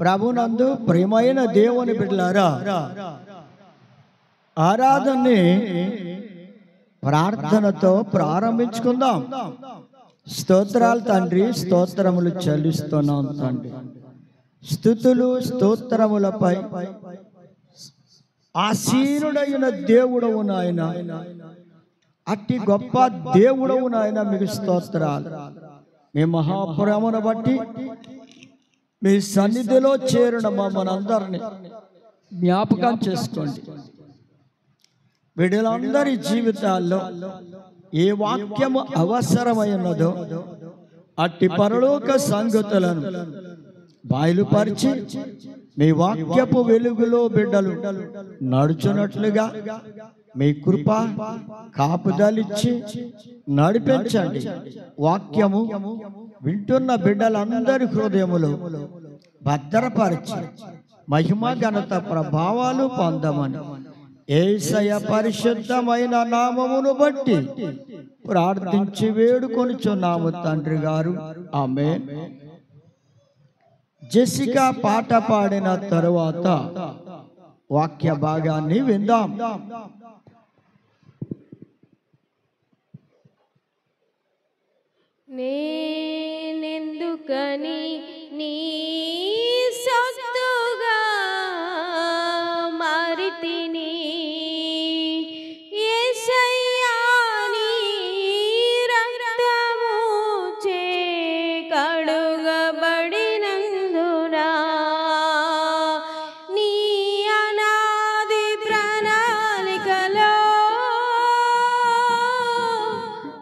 ప్రభునందు ప్రియమైన దేవుని బిడ్డలారా, ఆరాధనని ప్రార్థనతో ప్రారంభించుకుందాం. స్తోత్రాలు తండ్రి, స్తోత్రములు చెల్లిస్తున్నాం తండ్రి. స్తుతులు స్తోత్రములపై ఆసీనుడైన దేవుడవు నాయన, అట్టి గొప్ప దేవుడవు నాయన, మీకు స్తోత్రాలు. మీ మహాప్రేమను బట్టి మీ సన్నిధిలో చేరిన మమ్మల్ని అందరినీ జ్ఞాపకం చేసుకోండి. బిడ్డలందరి జీవితాల్లో ఏ వాక్యము అవసరమైనదో అట్టి పరలోక సంగతులను బయలుపరిచి మీ వాక్యపు వెలుగులో బిడ్డలు నడుచున్నట్లుగా మీ కృప కాపుదలిచ్చి నడిపించండి. వాక్యము వింటున్న బిడ్డలందరి హృదయములో భద్రపరిచి మహిమ ఘనత ప్రభావాలు పొందమని యేసయ్య పరిశుద్ధమైన నామమును బట్టి ప్రార్థించి వేడుకొనుచున్నాము తండ్రి గారు, ఆమేన్. జెసికా పాట పాడిన తరువాత వాక్య భాగాన్ని విందాం. నేనెందుకని నీ సొత్తుగా మారితిని, యేసయ్యా నీ రక్తము చే కడుగబడినందున, నీ అనాది ప్రణాళికలో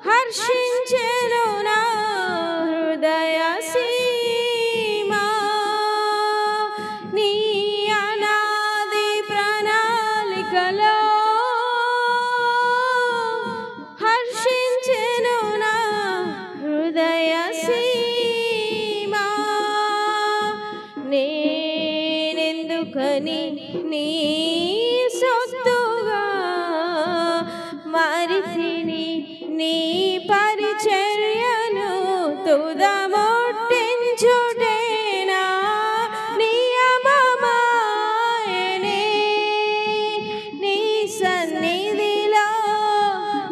హర్షించెను నా హృదయ సీమా. నీ అనాది ప్రణాళికలో హర్షించెను నా హృదయ సీమా. నేనెందుకని నీ సొత్తుగా మారితిని, నీ పరిచర్యను తుదముట్టించుటేనా నియమమాయెనే. నీ సన్నిధిలో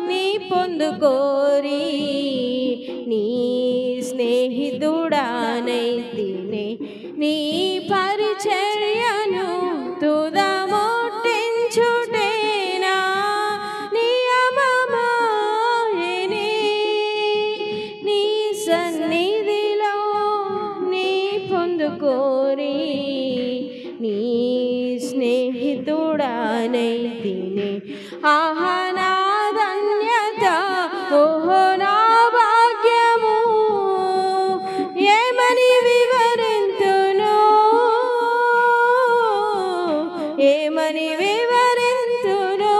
నీ పొందుకోరి నీ స్నేహితుడానైతినే, నీ పరిచర్యను తుదముట్టించుటేనా నియమమాయెనే. నీ సన్నిధిలో నీ పొందుకోరి నీ స్నేహితుడానైతినే. ఆహా నా ధన్యత, ఓహో నా భాగ్యము, ఏమని వివరింతును, ఏమని వివరింతును.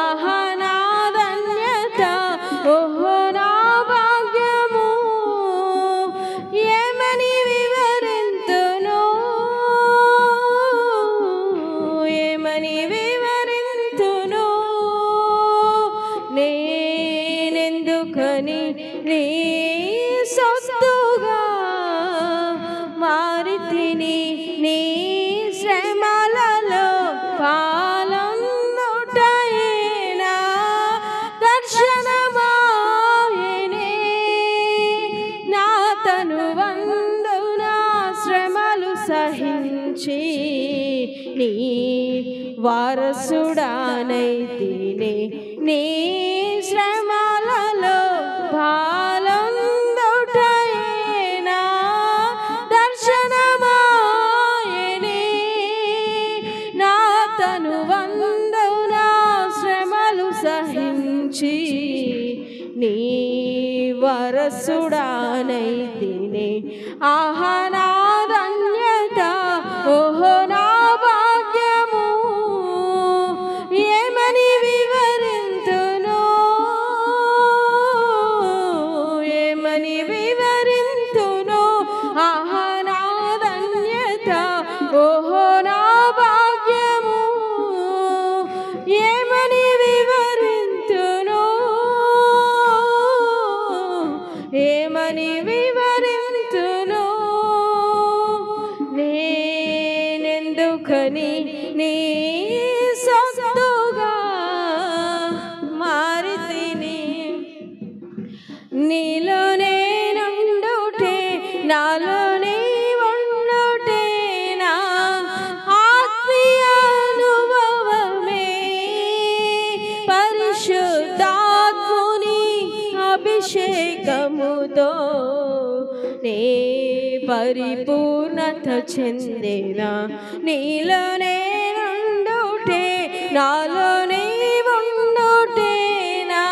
ఆహా నా ధన్యత, ఓహో నా భాగ్యము, ఏమని వివరింతును, ఏమని వివరింతును. నేనెందుకని నీ సొత్తుగా మారితిని, నీ శ్రమలలో పాలొందుటయేనా దర్శనమాయెనే. నా తనువందున శ్రమలు సహించి నీ వారసుడానైతినే. నీ శ్రమలలో పాలొందుటయేనా దర్శనమాయెనే. నా తనువందున శ్రమలు సహించి నీ వారసుడానైతినే. ఆహా నా ధన్యత, ఓహో నా భాగ్యము, ఏమని వివరింతును, ఏమని వివరింతును. ఆహా నా ధన్యత, ఓహో నా భాగ్యము, ఏమని వివరింతును, ఏమని వివరింతును. నేనెందుకని నీ సొత్తుగా మారితిని. నీలోనే నుండుటే నాలోనే ఉండుటే నా ఆత్మీయ అనుభవమే. పరిశుద్ధాత్ముని అభిషేకముతో నే పరిపూర్ణత చెందిన. నీలోనే నుండుటే నాలోనే ఉండుటే నా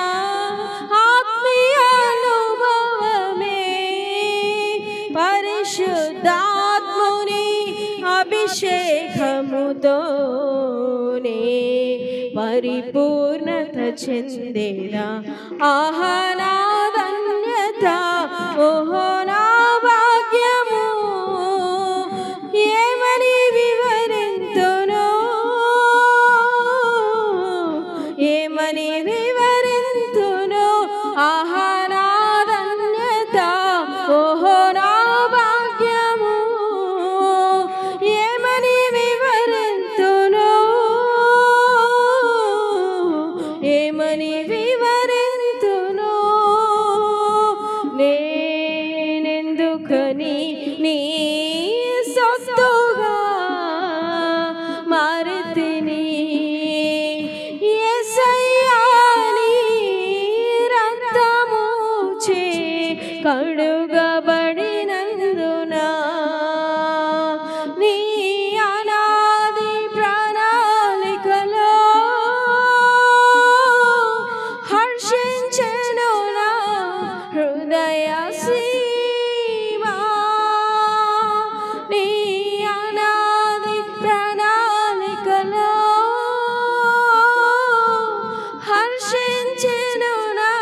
ఆత్మీయ అనుభవమే. పరిశుద్ధాత్ముని అభిషేకముతో నే పరిపూర్ణత చెందిన. ఆహా నా ధన్యత, ఓహో నా భాగ్యము, ఏమని వివరింతును, ఏమని వివరింతును. ఆహా నా ధన్యత, ఓహో నా భాగ్యము, ఏమని వివరింతును, ఏమని వివరింతును. నేనెందుకని నీ సొత్తుగా మారితిని. యేసయ్యా నీ రక్తము చే కడుగబడినందున నీ అనాది ప్రణాళికలో హర్షించెను నా హృదయ సీమా. నీ అనాది ప్రణాళికలో హర్షించెను నా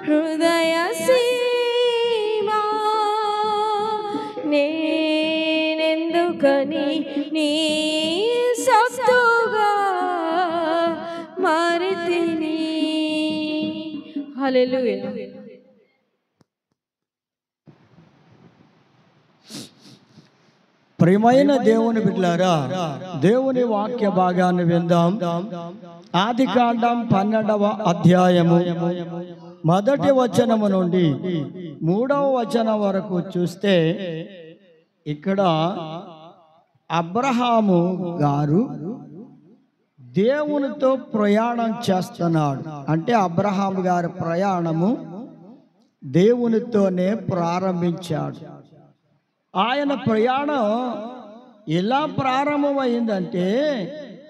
హృదయ సీమా. నేనెందుకని నీ సొత్తుగా మారితిని. హల్లెలూయా. ప్రియమైన దేవుని బిడ్డలారా, దేవుని వాక్య భాగాన్ని విందాం. ఆదికాండం 12వ అధ్యాయము 1వ వచనము నుండి 3వ వచనం వరకు చూస్తే ఇక్కడ అబ్రహాము గారు దేవునితో ప్రయాణం చేస్తున్నాడు. అంటే అబ్రహాము గారి ప్రయాణము దేవునితోనే ప్రారంభించాడు. ఆయన ప్రయాణం ఎలా ప్రారంభమైందంటే,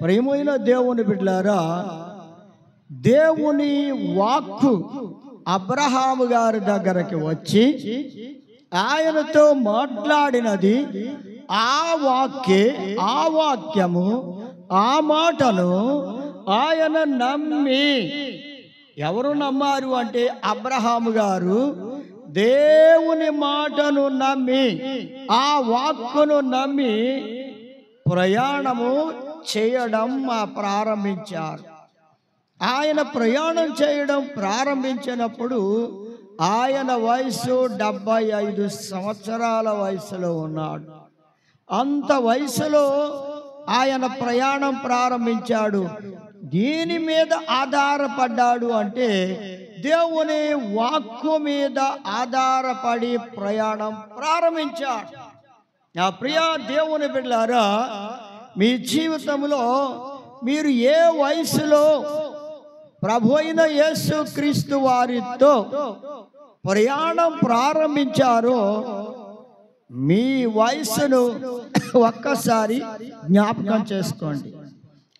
ప్రియమైన దేవుని బిడ్డలారా, దేవుని వాక్కు అబ్రహాము గారి దగ్గరికి వచ్చి ఆయనతో మాట్లాడినది. ఆ వాక్యము ఆ మాటను ఆయన నమ్మి. ఎవరు నమ్మారు అంటే అబ్రహాము గారు దేవుని మాటను నమ్మి, ఆ వాక్కును నమ్మి ప్రయాణము చేయడం ప్రారంభించారు. ఆయన ప్రయాణం చేయడం ప్రారంభించినప్పుడు ఆయన వయసు 75 సంవత్సరాల వయసులో ఉన్నాడు. అంత వయసులో ఆయన ప్రయాణం ప్రారంభించాడు. దీని మీద ఆధారపడ్డాడు అంటే దేవుని వాక్కు మీద ఆధారపడి ప్రయాణం ప్రారంభించాడు. నా ప్రియ దేవుని బిడ్డలారా, మీ జీవితంలో మీరు ఏ వయసులో ప్రభు అయిన యేసు క్రీస్తు వారితో ప్రయాణం ప్రారంభించారో మీ వయసును ఒక్కసారి జ్ఞాపకం చేసుకోండి.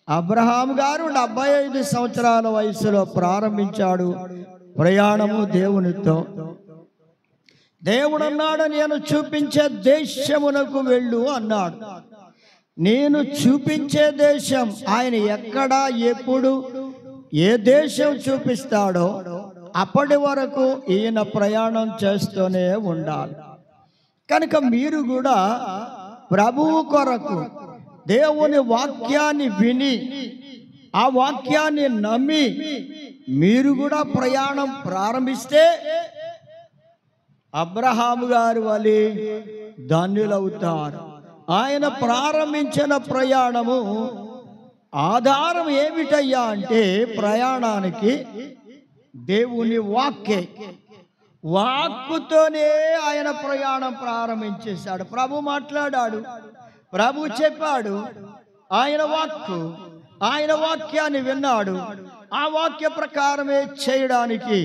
అబ్రహాం గారు 75 సంవత్సరాల వయసులో ప్రారంభించాడు ప్రయాణము దేవునితో. దేవుడు అన్నాడు, నేను చూపించే దేశమునకు వెళ్ళు అన్నాడు. నేను చూపించే దేశం, ఆయన ఎక్కడ ఎప్పుడు ఏ దేశం చూపిస్తాడో అప్పటి వరకు ఈయన ప్రయాణం చేస్తూనే ఉండాలి. కనుక మీరు కూడా ప్రభువు కొరకు దేవుని వాక్యాన్ని విని, ఆ వాక్యాన్ని నమ్మి మీరు కూడా ప్రయాణం ప్రారంభిస్తే అబ్రహాము గారు వలె ధన్యులవుతారు. ఆయన ప్రారంభించిన ప్రయాణము ఆధారం ఏమిటయ్యా అంటే ప్రయాణానికి దేవుని వాక్కే. వాక్కుతోనే ఆయన ప్రయాణం ప్రారంభించేశాడు. ప్రభు మాట్లాడాడు, ప్రభు చెప్పాడు, ఆయన వాక్కు, ఆయన వాక్యాన్ని విన్నాడు. ఆ వాక్య ప్రకారమే చేయడానికి,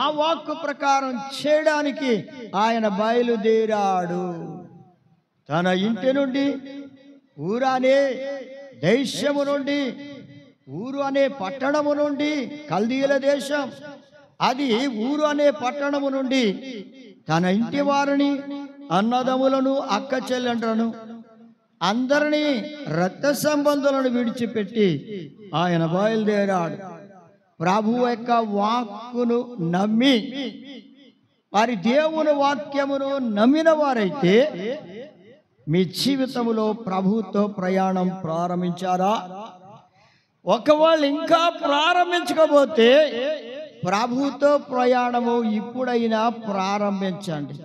ఆ వాక్కు ప్రకారం చేయడానికి ఆయన బయలుదేరాడు. తన ఇంటి నుండి, ఊరు అనే దేశము నుండి, ఊరు అనే పట్టణము నుండి, కల్దీయుల దేశం అది, ఊరు అనే పట్టణము నుండి తన ఇంటి వారిని, అన్నదమ్ములను, అక్క చెల్లెండ్లను అందరినీ, రక్త సంబంధులను విడిచిపెట్టి ఆయన బయలుదేరాడు. ప్రభువు యొక్క వాక్కును నమ్మి, వారి దేవుని వాక్యమును నమ్మిన వారైతే మీ జీవితంలో ప్రభువుతో ప్రయాణం ప్రారంభించారా? ఒకవేళ ఇంకా ప్రారంభించకపోతే ప్రభువుతో ప్రయాణము ఇప్పుడైనా ప్రారంభించండి.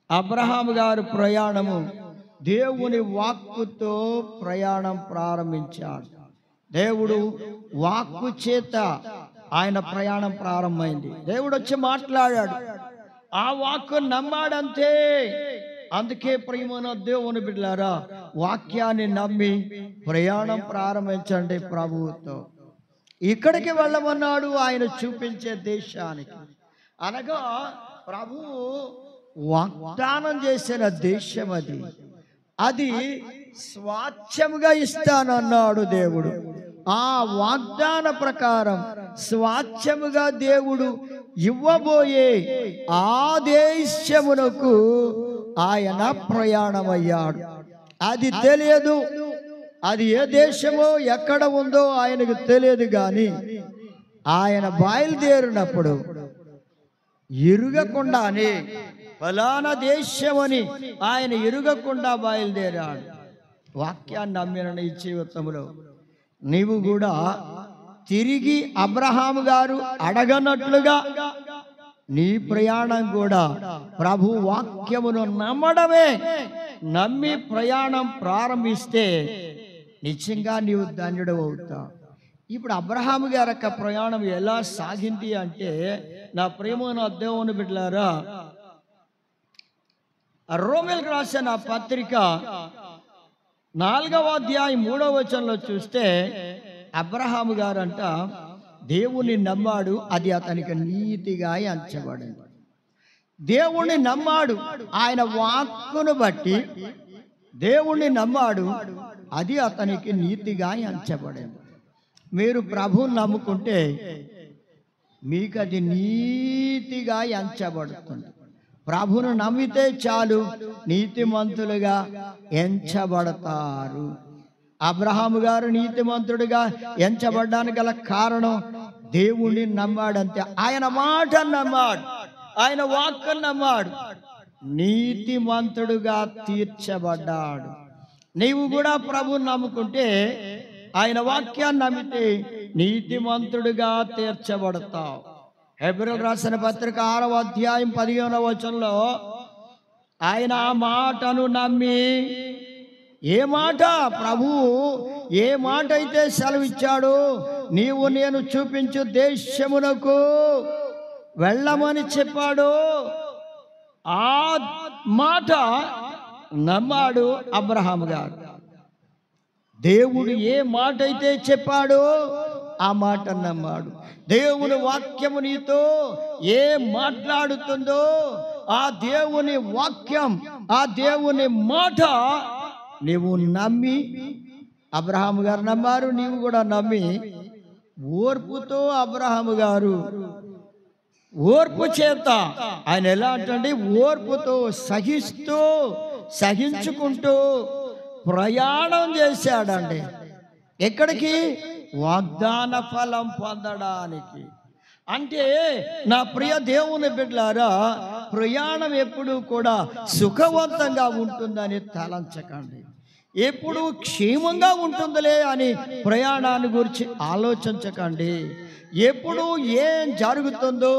అబ్రహాము గారు ప్రయాణము దేవుని వాక్కుతో ప్రయాణం ప్రారంభించాడు. దేవుడు వాక్కు చేత ఆయన ప్రయాణం ప్రారంభమైంది. దేవుడు వచ్చి మాట్లాడాడు, ఆ వాక్కు నమ్మాడంతే. అందుకే ప్రియమైన దేవుని బిడ్డలారా, వాక్యాన్ని నమ్మి ప్రయాణం ప్రారంభించండి ప్రభువుతో. ఇక్కడికి వెళ్ళమన్నాడు, ఆయన చూపించే దేశానికి. అనగా ప్రభువు వాగ్దానం చేసిన దేశం అది. అది స్వాస్థ్యముగా ఇస్తానన్నాడు దేవుడు. ఆ వాగ్దాన ప్రకారం స్వాస్థ్యముగా దేవుడు ఇవ్వబోయే ఆ దేశమునకు ఆయన ప్రయాణమయ్యాడు. అది తెలియదు, అది ఏ దేశమో ఎక్కడ ఉందో ఆయనకు తెలియదు. కానీ ఆయన బయలుదేరినప్పుడు ఇరుగకుండానే ఫలానా దేశమని ఆయన ఇరుగకుండా బయలుదేరాడు. వాక్యాన్ని నమ్మిన నీ జీవితంలో నీవు కూడా తిరిగి అబ్రహాము గారు అడగనట్లుగా నీ ప్రయాణం కూడా ప్రభు వాక్యమును నమ్మడమే. నమ్మి ప్రయాణం ప్రారంభిస్తే నిజంగా నీవు ధన్యుడు అవుతావు. ఇప్పుడు అబ్రహాము గారి యొక్క ప్రయాణం ఎలా సాగింది అంటే, నా ప్రేమ దేవుని బిడ్డలారా, రోమీయులకు రాసిన పత్రిక 4వ అధ్యాయం 3వ వచనంలో చూస్తే అబ్రహాము గారంట దేవుణ్ణి నమ్మాడు, అది అతనికి నీతిగా ఎంచబడింది. దేవుణ్ణి నమ్మాడు, ఆయన వాక్కును బట్టి దేవుణ్ణి నమ్మాడు, అది అతనికి నీతిగా ఎంచబడింది. మీరు ప్రభువుని నమ్ముకుంటే మీకు అది నీతిగా ఎంచబడుతుంది. ప్రభువును నమ్మితే చాలు, నీతిమంతులుగా ఎంచబడతారు. అబ్రహాము గారు నీతిమంతుడిగా ఎంచబడ్డానికి గల కారణం దేవుణ్ణి నమ్మాడంతే. ఆయన మాట నమ్మాడు, ఆయన వాక్కు నమ్మాడు, నీతిమంతుడుగా తీర్చబడ్డాడు. నీవు కూడా ప్రభువుని నమ్ముకుంటే, ఆయన వాక్యాన్ని నమ్మితే నీతిమంతుడిగా తీర్చబడతావు. హెబ్రీయులకు రాసిన పత్రిక 6వ అధ్యాయం 15వ వచనంలో ఆయన ఆ మాటను నమ్మి, ఏ మాట ప్రభువు ఏ మాట అయితే సెలవిచ్చాడో, నీవు నేను చూపించు దేశమునకు వెళ్ళమని చెప్పాడు, ఆ మాట నమ్మాడు అబ్రహాము గారు. దేవుడు ఏ మాట అయితే చెప్పాడో ఆ మాట నమ్మాడు. దేవుని వాక్యము నీతో ఏ మాట్లాడుతుందో ఆ దేవుని వాక్యం, ఆ దేవుని మాట నీవు నమ్మి, అబ్రహాము గారు నమ్మారు, నీవు కూడా నమ్మి ఓర్పుతో అబ్రహాము గారు ఓర్పు చేత ఆయన ఎలా అంటే ఓర్పుతో సహించుకుంటూ ప్రయాణం చేశాడండి. ఎక్కడికి? వాగ్దాన ఫలం పొందడానికి. అంటే నా ప్రియ దేవుని బిడ్డలారా, ప్రయాణం ఎప్పుడు కూడా సుఖవంతంగా ఉంటుందని తలంచకండి. ఎప్పుడు క్షేమంగా ఉంటుందిలే అని ప్రయాణాన్ని గురించి ఆలోచించకండి. ఎప్పుడు ఏం జరుగుతుందో,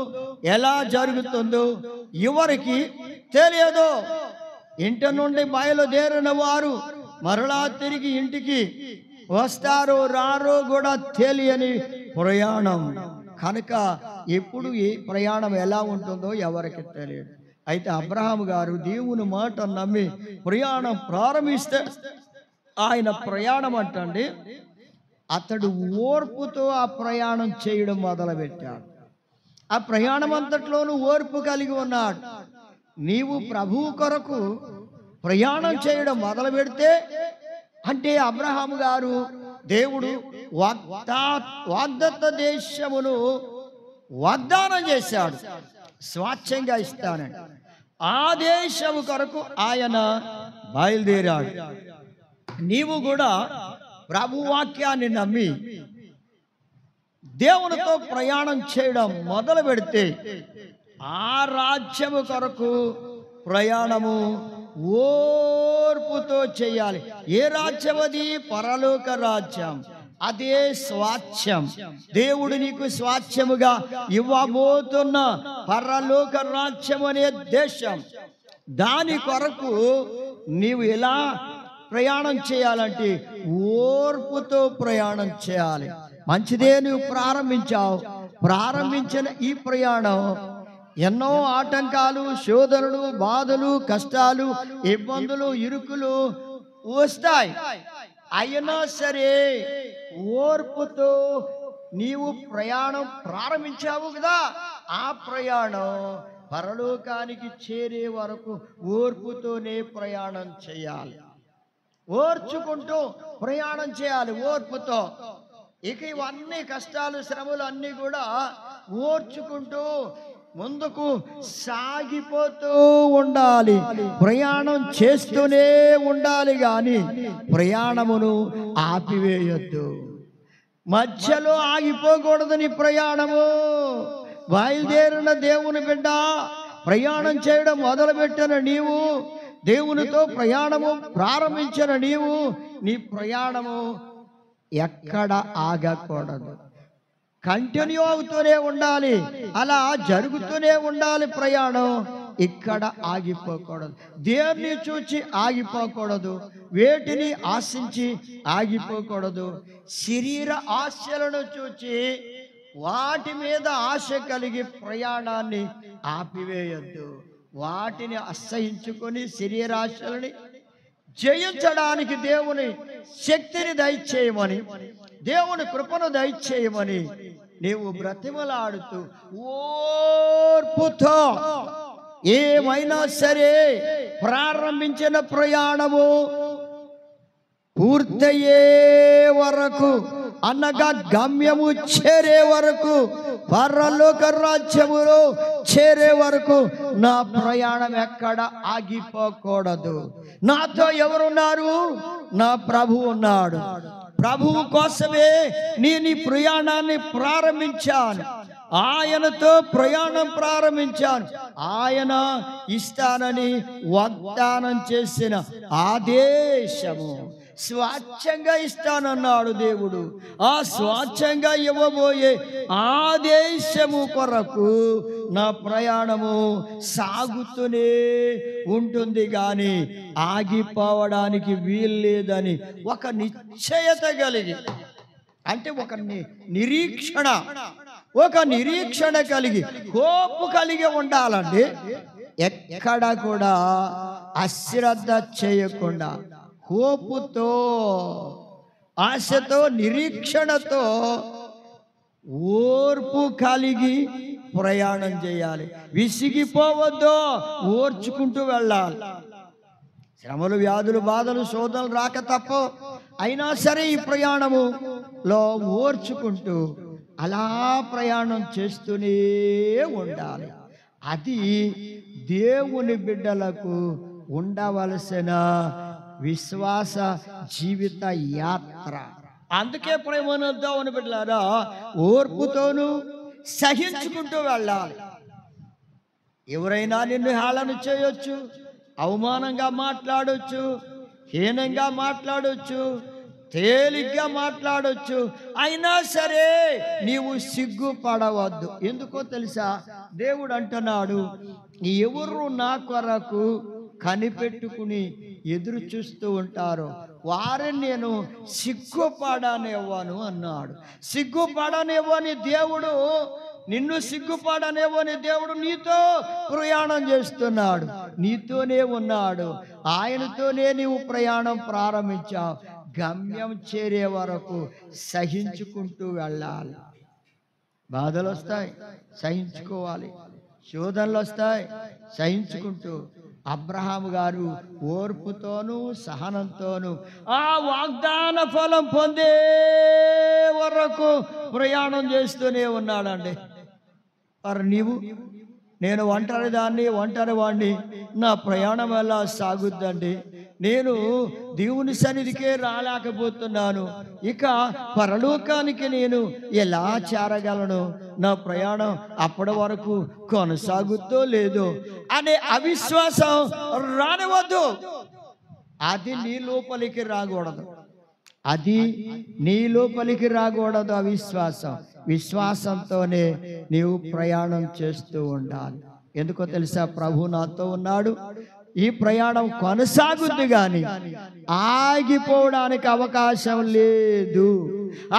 ఎలా జరుగుతుందో ఎవరికి తెలియదు. ఇంటి నుండి బయలుదేరిన వారు మరలా తిరిగి ఇంటికి వస్తారో రారో కూడా తెలియని ప్రయాణం కనుక ఎప్పుడు ఏ ప్రయాణం ఎలా ఉంటుందో ఎవరికి తెలియదు. అయితే అబ్రహాము గారు దేవుని మాట నమ్మి ప్రయాణం ప్రారంభిస్తే ఆయన ప్రయాణం అంటండి అతడు ఓర్పుతో ఆ ప్రయాణం చేయడం మొదలుపెట్టాడు. ఆ ప్రయాణం అంతట్లోనూ ఓర్పు కలిగి ఉన్నాడు. నీవు ప్రభువు కొరకు ప్రయాణం చేయడం మొదలు పెడితే అంటే అబ్రహాము గారు దేవుడు వాగ్దత్త దేశమును వాగ్దానం చేశాడు, స్వాచ్ఛంగా ఇస్తానని. ఆ దేశము కొరకు ఆయన బయలుదేరాడు. నీవు కూడా ప్రభు వాక్యాన్ని నమ్మి దేవునితో ప్రయాణం చేయడం మొదలు పెడితే ఆ రాజ్యము కొరకు ప్రయాణము ఓర్పుతో చేయాలి. ఏ రాజ్యం అది? పరలోక రాజ్యం. అదే స్వాచ్ఛ్యం. దేవుడు నీకు స్వాచ్ఛ్యముగా ఇవ్వబోతున్న పరలోక రాజ్యం అనే దేశం. దాని కొరకు నీవు ఎలా ప్రయాణం చేయాలంటే ఓర్పుతో ప్రయాణం చేయాలి. మంచిదే, నువ్వు ప్రారంభించావు. ప్రారంభించిన ఈ ప్రయాణం ఎన్నో ఆటంకాలు, శోధనలు, బాధలు, కష్టాలు, ఇబ్బందులు, ఇరుకులు వస్తాయి. అయినా సరే ఓర్పుతో నీవు ప్రయాణం ప్రారంభించావు కదా, ఆ ప్రయాణం పరలోకానికి చేరే వరకు ఓర్పుతోనే ప్రయాణం చేయాలి. ఓర్చుకుంటూ ప్రయాణం చేయాలి ఓర్పుతో. ఇక ఇవన్నీ కష్టాలు, శ్రమలు అన్నీ కూడా ఓర్చుకుంటూ ముందుకు సాగిపోతూ ఉండాలి. ప్రయాణం చేస్తూనే ఉండాలి కానీ ప్రయాణమును ఆపివేయొద్దు. మధ్యలో ఆగిపోకూడదు నీ ప్రయాణము. బయలుదేరిన దేవుని బిడ్డ, ప్రయాణం చేయడం మొదలుపెట్టిన నీవు, దేవునితో ప్రయాణము ప్రారంభించిన నీవు, నీ ప్రయాణము ఎక్కడ ఆగకూడదు. కంటిన్యూ అవుతూనే ఉండాలి. అలా జరుగుతూనే ఉండాలి ప్రయాణం. ఇక్కడ ఆగిపోకూడదు. దేవుని చూచి ఆగిపోకూడదు. వేటిని ఆశించి ఆగిపోకూడదు. శరీర ఆశలను చూచి వాటి మీద ఆశ కలిగి ప్రయాణాన్ని ఆపివేయొద్దు. వాటిని అసహించుకొని శరీరాశలని జయించడానికి దేవుని శక్తిని దయచేయమని, దేవుని కృపను దయచేయమని నీవు బ్రతిమలాడుతూ ఓర్పుతో ఏమైనా సరే ప్రారంభించిన ప్రయాణము పూర్తయ్యే వరకు, అనగా గమ్యము చేరే వరకు, పరలోక రాజ్యములో చేరే వరకు నా ప్రయాణం ఎక్కడ ఆగిపోకూడదు. నాతో ఎవరున్నారు? నా ప్రభువు ఉన్నాడు. ప్రభువు కోసమే నేను ఈ ప్రయాణాన్ని ప్రారంభించాను. ఆయనతో ప్రయాణం ప్రారంభించాను. ఆయన ఇస్తానని వాగ్దానం చేసిన ఆదేశము స్వాచ్ఛంగా ఇస్తానన్నాడు దేవుడు. ఆ స్వాచ్ఛంగా ఇవ్వబోయే ఆదేశము కొరకు నా ప్రయాణము సాగుతూనే ఉంటుంది కానీ ఆగిపోవడానికి వీల్లేదని ఒక నిశ్చయత కలిగి, అంటే ఒక నిరీక్షణ కలిగి, కోపు కలిగి ఉండాలండి. ఎక్కడ కూడా అశ్రద్ధ చేయకుండా కోపుతో, ఆశతో, నిరీక్షణతో, ఓర్పు కలిగి ప్రయాణం చేయాలి. విసిగిపోవద్దు, ఓర్చుకుంటూ వెళ్ళాలి. శ్రమలు, వ్యాధులు, బాధలు, శోధనలు రాక తప్ప అయినా సరే ఈ ప్రయాణములో ఓర్చుకుంటూ అలా ప్రయాణం చేస్తూనే ఉండాలి. అది దేవుని బిడ్డలకు ఉండవలసిన విశ్వాస జీవిత యాత్ర. అందుకే ప్రేమను దేవుని బిడ్డలారా ఓర్పుతోనూ సహించుకుంటూ వెళ్ళాలి. ఎవరైనా నిన్ను హేళన చేయొచ్చు, అవమానంగా మాట్లాడొచ్చు, హీనంగా మాట్లాడొచ్చు, తేలిగ్గా మాట్లాడొచ్చు. అయినా సరే నీవు సిగ్గుపడవద్దు. ఎందుకో తెలుసా? దేవుడు అంటున్నాడు, ఎవరు నా కొరకు కనిపెట్టుకుని ఎదురు చూస్తూ ఉంటారో వారిని నేను సిగ్గుపడనివ్వను అన్నాడు. సిగ్గుపడనివ్వని దేవుడు, నిన్ను సిగ్గుపడనివ్వని దేవుడు నీతో ప్రయాణం చేస్తున్నాడు, నీతోనే ఉన్నాడు. ఆయనతోనే నీవు ప్రయాణం ప్రారంభించావు. గమ్యం చేరే వరకు సహించుకుంటూ వెళ్ళాలి. బాధలు వస్తాయి, సహించుకోవాలి. శోధనలు వస్తాయి, సహించుకుంటూ. అబ్రహాము గారు ఓర్పుతోనూ సహనంతోనూ ఆ వాగ్దాన ఫలం పొందే వరకు ప్రయాణం చేస్తూనే ఉన్నాడండి. మరి నీవు, నేను ఒంటరి దాన్ని, ఒంటరి వాడిని, నా ప్రయాణం ఎలా సాగుద్దండి? నేను దేవుని సన్నిధికే రాలేకపోతున్నాను, ఇక పరలోకానికి నేను ఎలా చేరగలను? నా ప్రయాణం అప్పటి వరకు కొనసాగుతో లేదో అనే అవిశ్వాసం రానివద్దు. అది నీ లోపలికి రాకూడదు, అది నీ లోపలికి రాకూడదు అవిశ్వాసం. విశ్వాసంతోనే నీవు ప్రయాణం చేస్తూ ఉండాలి. ఎందుకో తెలుసా? ప్రభు నాతో ఉన్నాడు, ఈ ప్రయాణం కొనసాగుద్ది కానీ ఆగిపోవడానికి అవకాశం లేదు.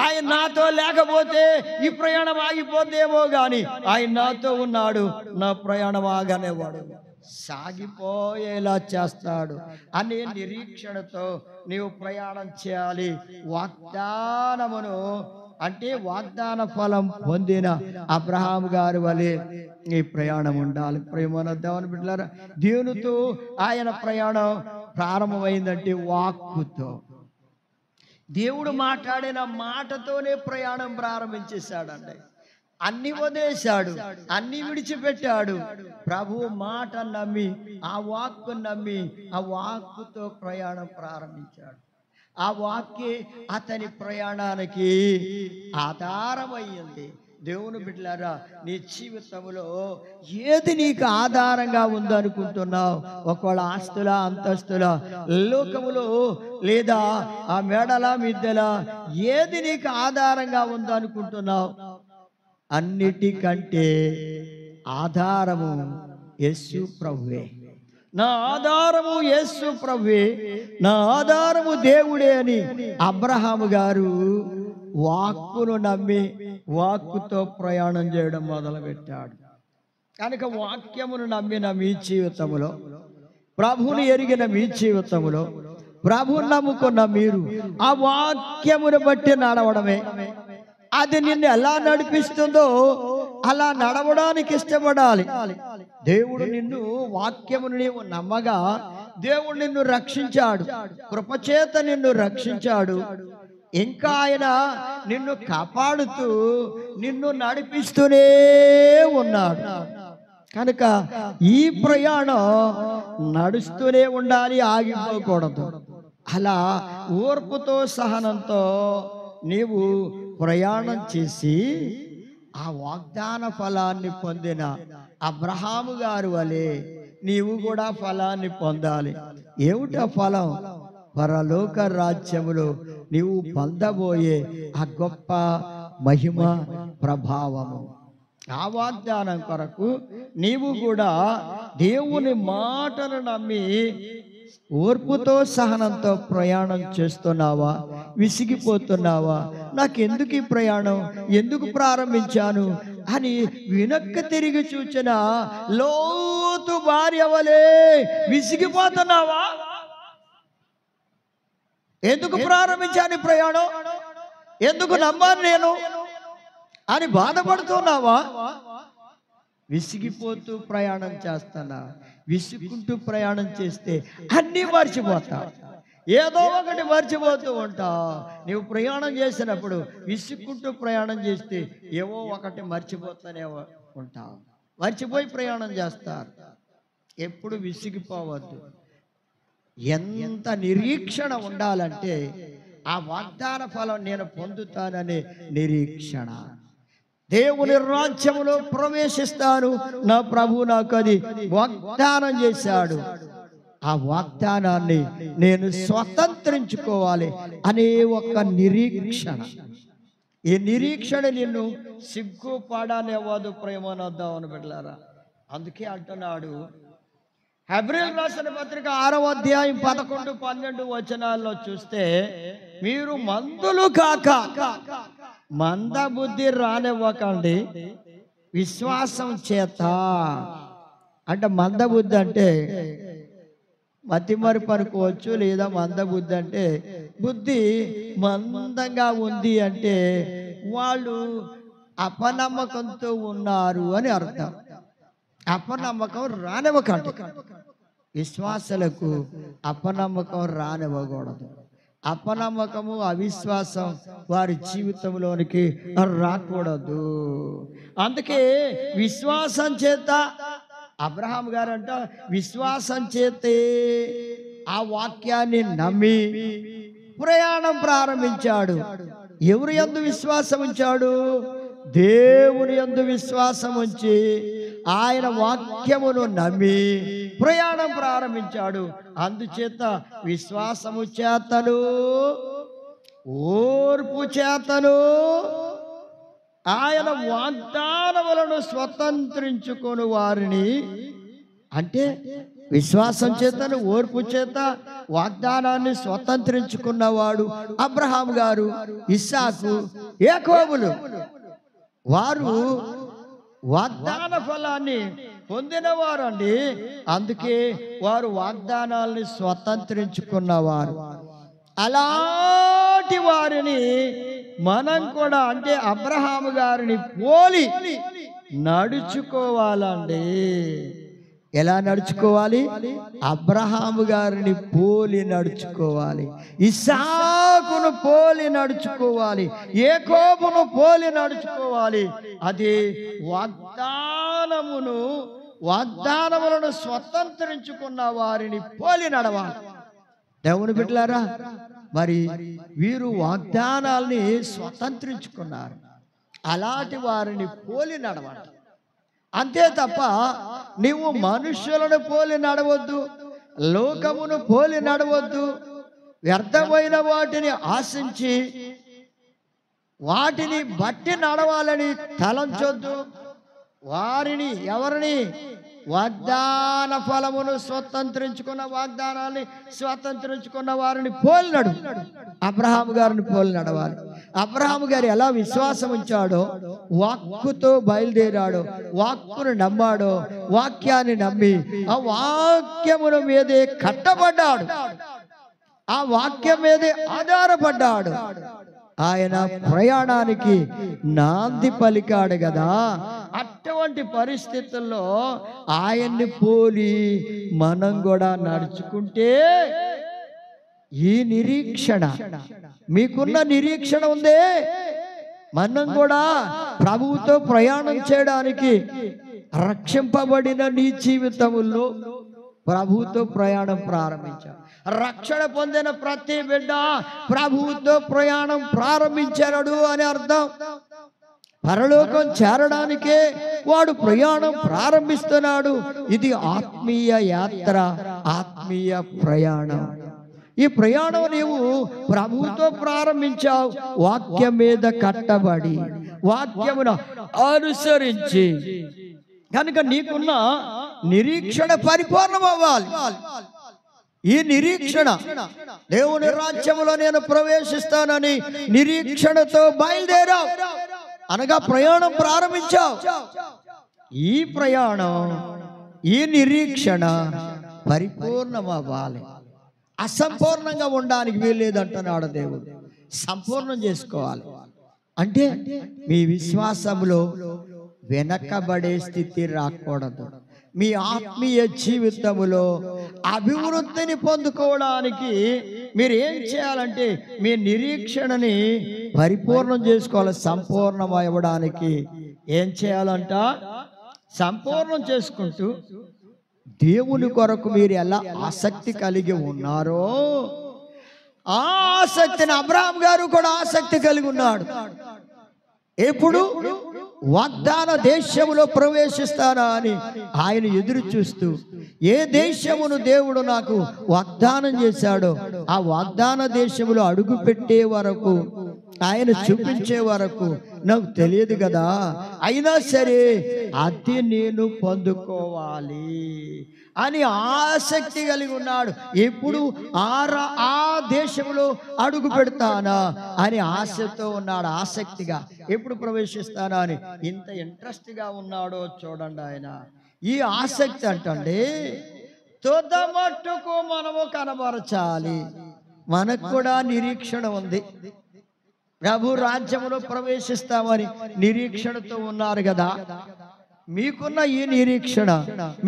ఆయన నాతో లేకపోతే ఈ ప్రయాణం ఆగిపోతేమో కానీ ఆయన నాతో ఉన్నాడు, నా ప్రయాణం ఆగనేవాడు, సాగిపోయేలా చేస్తాడు అనే నిరీక్షణతో నీవు ప్రయాణం చేయాలి. వాగ్దానమును అంటే వాగ్దాన ఫలం పొందిన అబ్రహాము గారి వలె ఈ ప్రయాణం ఉండాలి. ప్రేమన దేవుని బిడ్డలారా, దేవునితో ఆయన ప్రయాణం ప్రారంభమైందంటే వాక్కుతో. దేవుడు మాట్లాడిన మాటతోనే ప్రయాణం ప్రారంభించేశాడండి. అన్ని వదిలేశాడు, అన్ని విడిచిపెట్టాడు. ప్రభు మాట నమ్మి, ఆ వాక్కు నమ్మి, ఆ వాక్కుతో ప్రయాణం ప్రారంభించాడు. ఆ వాక్యే అతని ప్రయాణానికి ఆధారమయ్యింది. దేవుని బిడ్డలారా, నీ జీవితంలో ఏది నీకు ఆధారంగా ఉందనుకుంటున్నావు? ఒకవేళ ఆస్తుల, అంతస్తుల, లోకములో, లేదా ఆ మేడల మిద్దెల, ఏది నీకు ఆధారంగా ఉందనుకుంటున్నావు? అన్నిటికంటే ఆధారము యేసు ప్రభువే. నా ఆధారము యేసు ప్రభువే, నా ఆధారము దేవుడే అని అబ్రహాము గారు వాక్కును నమ్మి వాక్కుతో ప్రయాణం చేయడం మొదలుపెట్టాడు. కనుక వాక్యమును నమ్మిన మీ జీవితములో, ప్రభువుని ఎరిగిన మీ జీవితములో, ప్రభువుని నమ్ముకున్న మీరు ఆ వాక్యమును బట్టి నడవడమే. అది నిన్ను ఎలా నడిపిస్తుందో అలా నడవడానికి ఇష్టపడాలి. దేవుడు నిన్ను, వాక్యమును నీవు నమ్మగా దేవుడు నిన్ను రక్షించాడు, కృపచేత నిన్ను రక్షించాడు. ఇంకా ఆయన నిన్ను కాపాడుతూ నిన్ను నడిపిస్తూనే ఉన్నాడు. కనుక ఈ ప్రయాణం నడుస్తూనే ఉండాలి, ఆగిపోకూడదు. అలా ఓర్పుతో సహనంతో నీవు ప్రయాణం చేసి ఆ వాగ్దాన ఫలాన్ని పొందిన అబ్రహాము గారు వలె నీవు కూడా ఫలాన్ని పొందాలి. ఏమిటా ఫలం? పరలోక రాజ్యములో నీవు పొందబోయే ఆ గొప్ప మహిమ ప్రభావము. ఆ వాగ్దానం కొరకు నీవు కూడా దేవుని మాటను నమ్మి ఓర్పుతో సహనంతో ప్రయాణం చేస్తున్నావా? విసిగిపోతున్నావా? నాకెందుకు ఈ ప్రయాణం, ఎందుకు ప్రారంభించాను అని వెనక్కి తిరిగి చూచిన లోతు భార్య వలె విసిగిపోతున్నావా? ఎందుకు ప్రారంభించాను ప్రయాణం, ఎందుకు నమ్మాను నేను అని బాధపడుతున్నావా? విసిగిపోతూ ప్రయాణం చేస్తున్నా. విసుకుంటూ ప్రయాణం చేస్తే అన్నీ మర్చిపోతావు, ఏదో ఒకటి మర్చిపోతూ ఉంటావు. నీవు ప్రయాణం చేసినప్పుడు విసుక్కుంటూ ప్రయాణం చేస్తే ఏవో ఒకటి మర్చిపోతానే ఉంటావు, మర్చిపోయి ప్రయాణం చేస్తారు. ఎప్పుడు విసిగిపోవద్దు. ఎంత నిరీక్షణ ఉండాలంటే ఆ వాగ్దాన ఫలం నేను పొందుతాననే నిరీక్షణ. దేవుని రాజ్యములో ప్రవేశిస్తాను, నా ప్రభు నాకు అది వాగ్దానం చేశాడు. ఆ వాగ్దానాన్ని నేను స్వతంత్రించుకోవాలి అనే ఒక నిరీక్షణ. ఈ నిరీక్షణ నిన్ను సిగ్గుపడనివ్వదు. ప్రేమనొద్దామని బిడ్డలారా, అందుకే అంటున్నాడు, హెబ్రీయులకు రాసిన పత్రిక 6వ అధ్యాయం 11, 12 వచనాల్లో చూస్తే, మీరు మందులు కాక మంద బుద్ధి రానివ్వకండి, విశ్వాసం చేత. అంటే మంద బుద్ధి అంటే మతిమరుపు అనుకోవచ్చు, లేదా మంద బుద్ధి అంటే బుద్ధి మందంగా ఉంది అంటే వాళ్ళు అపనమ్మకంతో ఉన్నారు అని అర్థం. అపనమ్మకం రానివ్వకండి. విశ్వాసులకు అపనమ్మకం రానివ్వకూడదు. అపనమ్మకము, అవిశ్వాసం వారి జీవితంలోనికి రాకూడదు. అందుకే విశ్వాసం చేత అబ్రహాం గారు అంట, విశ్వాసం చేతే ఆ వాక్యాన్ని నమ్మి ప్రయాణం ప్రారంభించాడు. ఎవరు యందు విశ్వాసం ఉంచాడు? దేవుని యందు విశ్వాసం ఉంచి ఆయన వాక్యమును నమ్మి ప్రయాణం ప్రారంభించాడు. అందుచేత విశ్వాసము చేతను, ఓర్పు చేతను ఆయన వాగ్దానములను స్వతంత్రించుకొని వారిని, అంటే విశ్వాసం చేతను, ఓర్పు చేత వాగ్దానాన్ని స్వతంత్రించుకున్నవాడు అబ్రహాం గారు, ఇస్సాకు, యాకోబులు. వారు వాగ్దాన ఫలాన్ని పొందినవారండి. అందుకే వారు వాగ్దానాల్ని స్వతంత్రించుకున్నవారు. అలాంటి వారిని మనం కూడా, అంటే అబ్రహాము గారిని పోలి నడుచుకోవాలండి. ఎలా నడుచుకోవాలి? అబ్రహాము గారిని పోలి నడుచుకోవాలి, ఇస్సాకును పోలి నడుచుకోవాలి, యాకోబును పోలి నడుచుకోవాలి. అది వాగ్దానములను స్వతంత్రించుకున్న వారిని పోలి నడవాలి. దేవుని బిడ్డలారా, మరి వీరు వాగ్దానాల్ని స్వతంత్రించుకున్నారు. అలాంటి వారిని పోలి నడవాలి. అంతే తప్ప నీవు మనుష్యులను పోలి నడవద్దు, లోకమును పోలి నడవద్దు. వ్యర్థమైన వాటిని ఆశించి వాటిని బట్టి నడవాలని తలంచొద్దు. వారిని, ఎవరిని? వాగ్దాన ఫలమును స్వతంత్రించుకున్న, వాగ్దానాన్ని స్వతంత్రించుకున్న వారిని పోలి నడు. అబ్రహాము గారిని పోలి నడవాలి. అబ్రహాము గారు ఎలా విశ్వాసం ఉంచాడో, వాక్కుతో బయలుదేరాడో, వాక్కును నమ్మాడో, వాక్యాన్ని నమ్మి ఆ వాక్యముల మీదే కట్టబడ్డాడు, ఆ వాక్యం మీదే ఆధారపడ్డాడు. ఆయన ప్రయాణానికి నాంది పలికాడు కదా. అటువంటి పరిస్థితుల్లో ఆయన్ని పోలి మనం కూడా నడుచుకుంటే, ఈ నిరీక్షణ, మీకున్న నిరీక్షణ ఉందే, మనం కూడా ప్రభువుతో ప్రయాణం చేయడానికి రక్షింపబడిన నీ జీవితంలో ప్రభువుతో ప్రయాణం ప్రారంభించాం. రక్షణ పొందిన ప్రతి బిడ్డ ప్రభువుతో ప్రయాణం ప్రారంభించాడు అని అర్థం. పరలోకం చేరడానికే వాడు ప్రయాణం ప్రారంభిస్తున్నాడు. ఇది ఆత్మీయ యాత్ర, ఆత్మీయ ప్రయాణం. ఈ ప్రయాణం నీవు ప్రభువుతో ప్రారంభించావు, వాక్యం మీద కట్టబడి వాక్యమును అనుసరించి. కనుక నీకున్న నిరీక్షణ పరిపూర్ణం అవ్వాలి. ఈ నిరీక్షణ, దేవుని రాజ్యములో నేను ప్రవేశిస్తానని నిరీక్షణతో బయలుదేరావు, అనగా ప్రయాణం ప్రారంభించావు. ఈ ప్రయాణం, ఈ నిరీక్షణ పరిపూర్ణం అవ్వాలి. అసంపూర్ణంగా ఉండడానికి వీల్లేదంటున్నాడు దేవుడు. సంపూర్ణం చేసుకోవాలి. అంటే మీ విశ్వాసంలో వెనకబడే స్థితి రాకూడదు. మీ ఆత్మీయ జీవితంలో అభివృద్ధిని పొందుకోవడానికి మీరు ఏం చేయాలంటే, మీ నిరీక్షణని పరిపూర్ణం చేసుకోవాలి. సంపూర్ణం అవ్వడానికి ఏం చేయాలంట? సంపూర్ణం చేసుకుంటూ దేవుని కొరకు మీరు ఎలా ఆసక్తి కలిగి ఉన్నారో, ఆ ఆసక్తిని అబ్రహాం గారు కూడా ఆసక్తి కలిగి ఉన్నాడు. ఎప్పుడు? వాగ్దాన దేశములో ప్రవేశిస్తానా అని ఆయన ఎదురు చూస్తూ, ఏ దేశమును దేవుడు నాకు వాగ్దానం చేశాడో ఆ వాగ్దాన దేశములో అడుగు పెట్టే వరకు, ఆయన చూపించే వరకు నాకు తెలియదు కదా, అయినా సరే అది నేను పొందుకోవాలి, అని ఆసక్తి కలిగి ఉన్నాడు. ఎప్పుడు ఆ దేశంలో అడుగు పెడతానా అని ఆశతో ఉన్నాడు. ఆసక్తిగా ఎప్పుడు ప్రవేశిస్తానా అని ఇంత ఇంట్రెస్ట్గా ఉన్నాడో చూడండి. ఆయన ఈ ఆసక్తి అంటండి తుదమట్టుకు మనము కనబరచాలి. మనకు కూడా నిరీక్షణ ఉంది. ప్రభు రాజ్యములో ప్రవేశిస్తామని నిరీక్షణతో ఉన్నారు కదా. మీకున్న ఈ నిరీక్షణ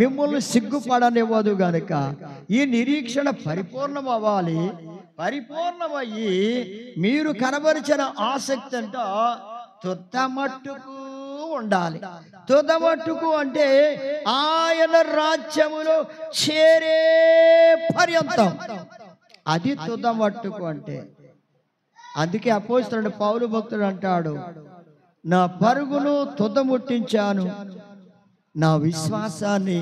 మిమ్మల్ని సిగ్గుపడనివ్వదు గనుక ఈ నిరీక్షణ పరిపూర్ణం అవ్వాలి. పరిపూర్ణమయ్యి మీరు కనబరిచిన ఆసక్తి అంట తుదమట్టుకు ఉండాలి. తుదమట్టుకు అంటే ఆయన రాజ్యములో చేరే పర్యంతం, అది తుదమట్టుకు అంటే. అందుకే అపోస్తలుడు పౌలు భక్తుడు అంటాడు, నా పరుగును తుదముట్టించాను, నా విశ్వాసాన్ని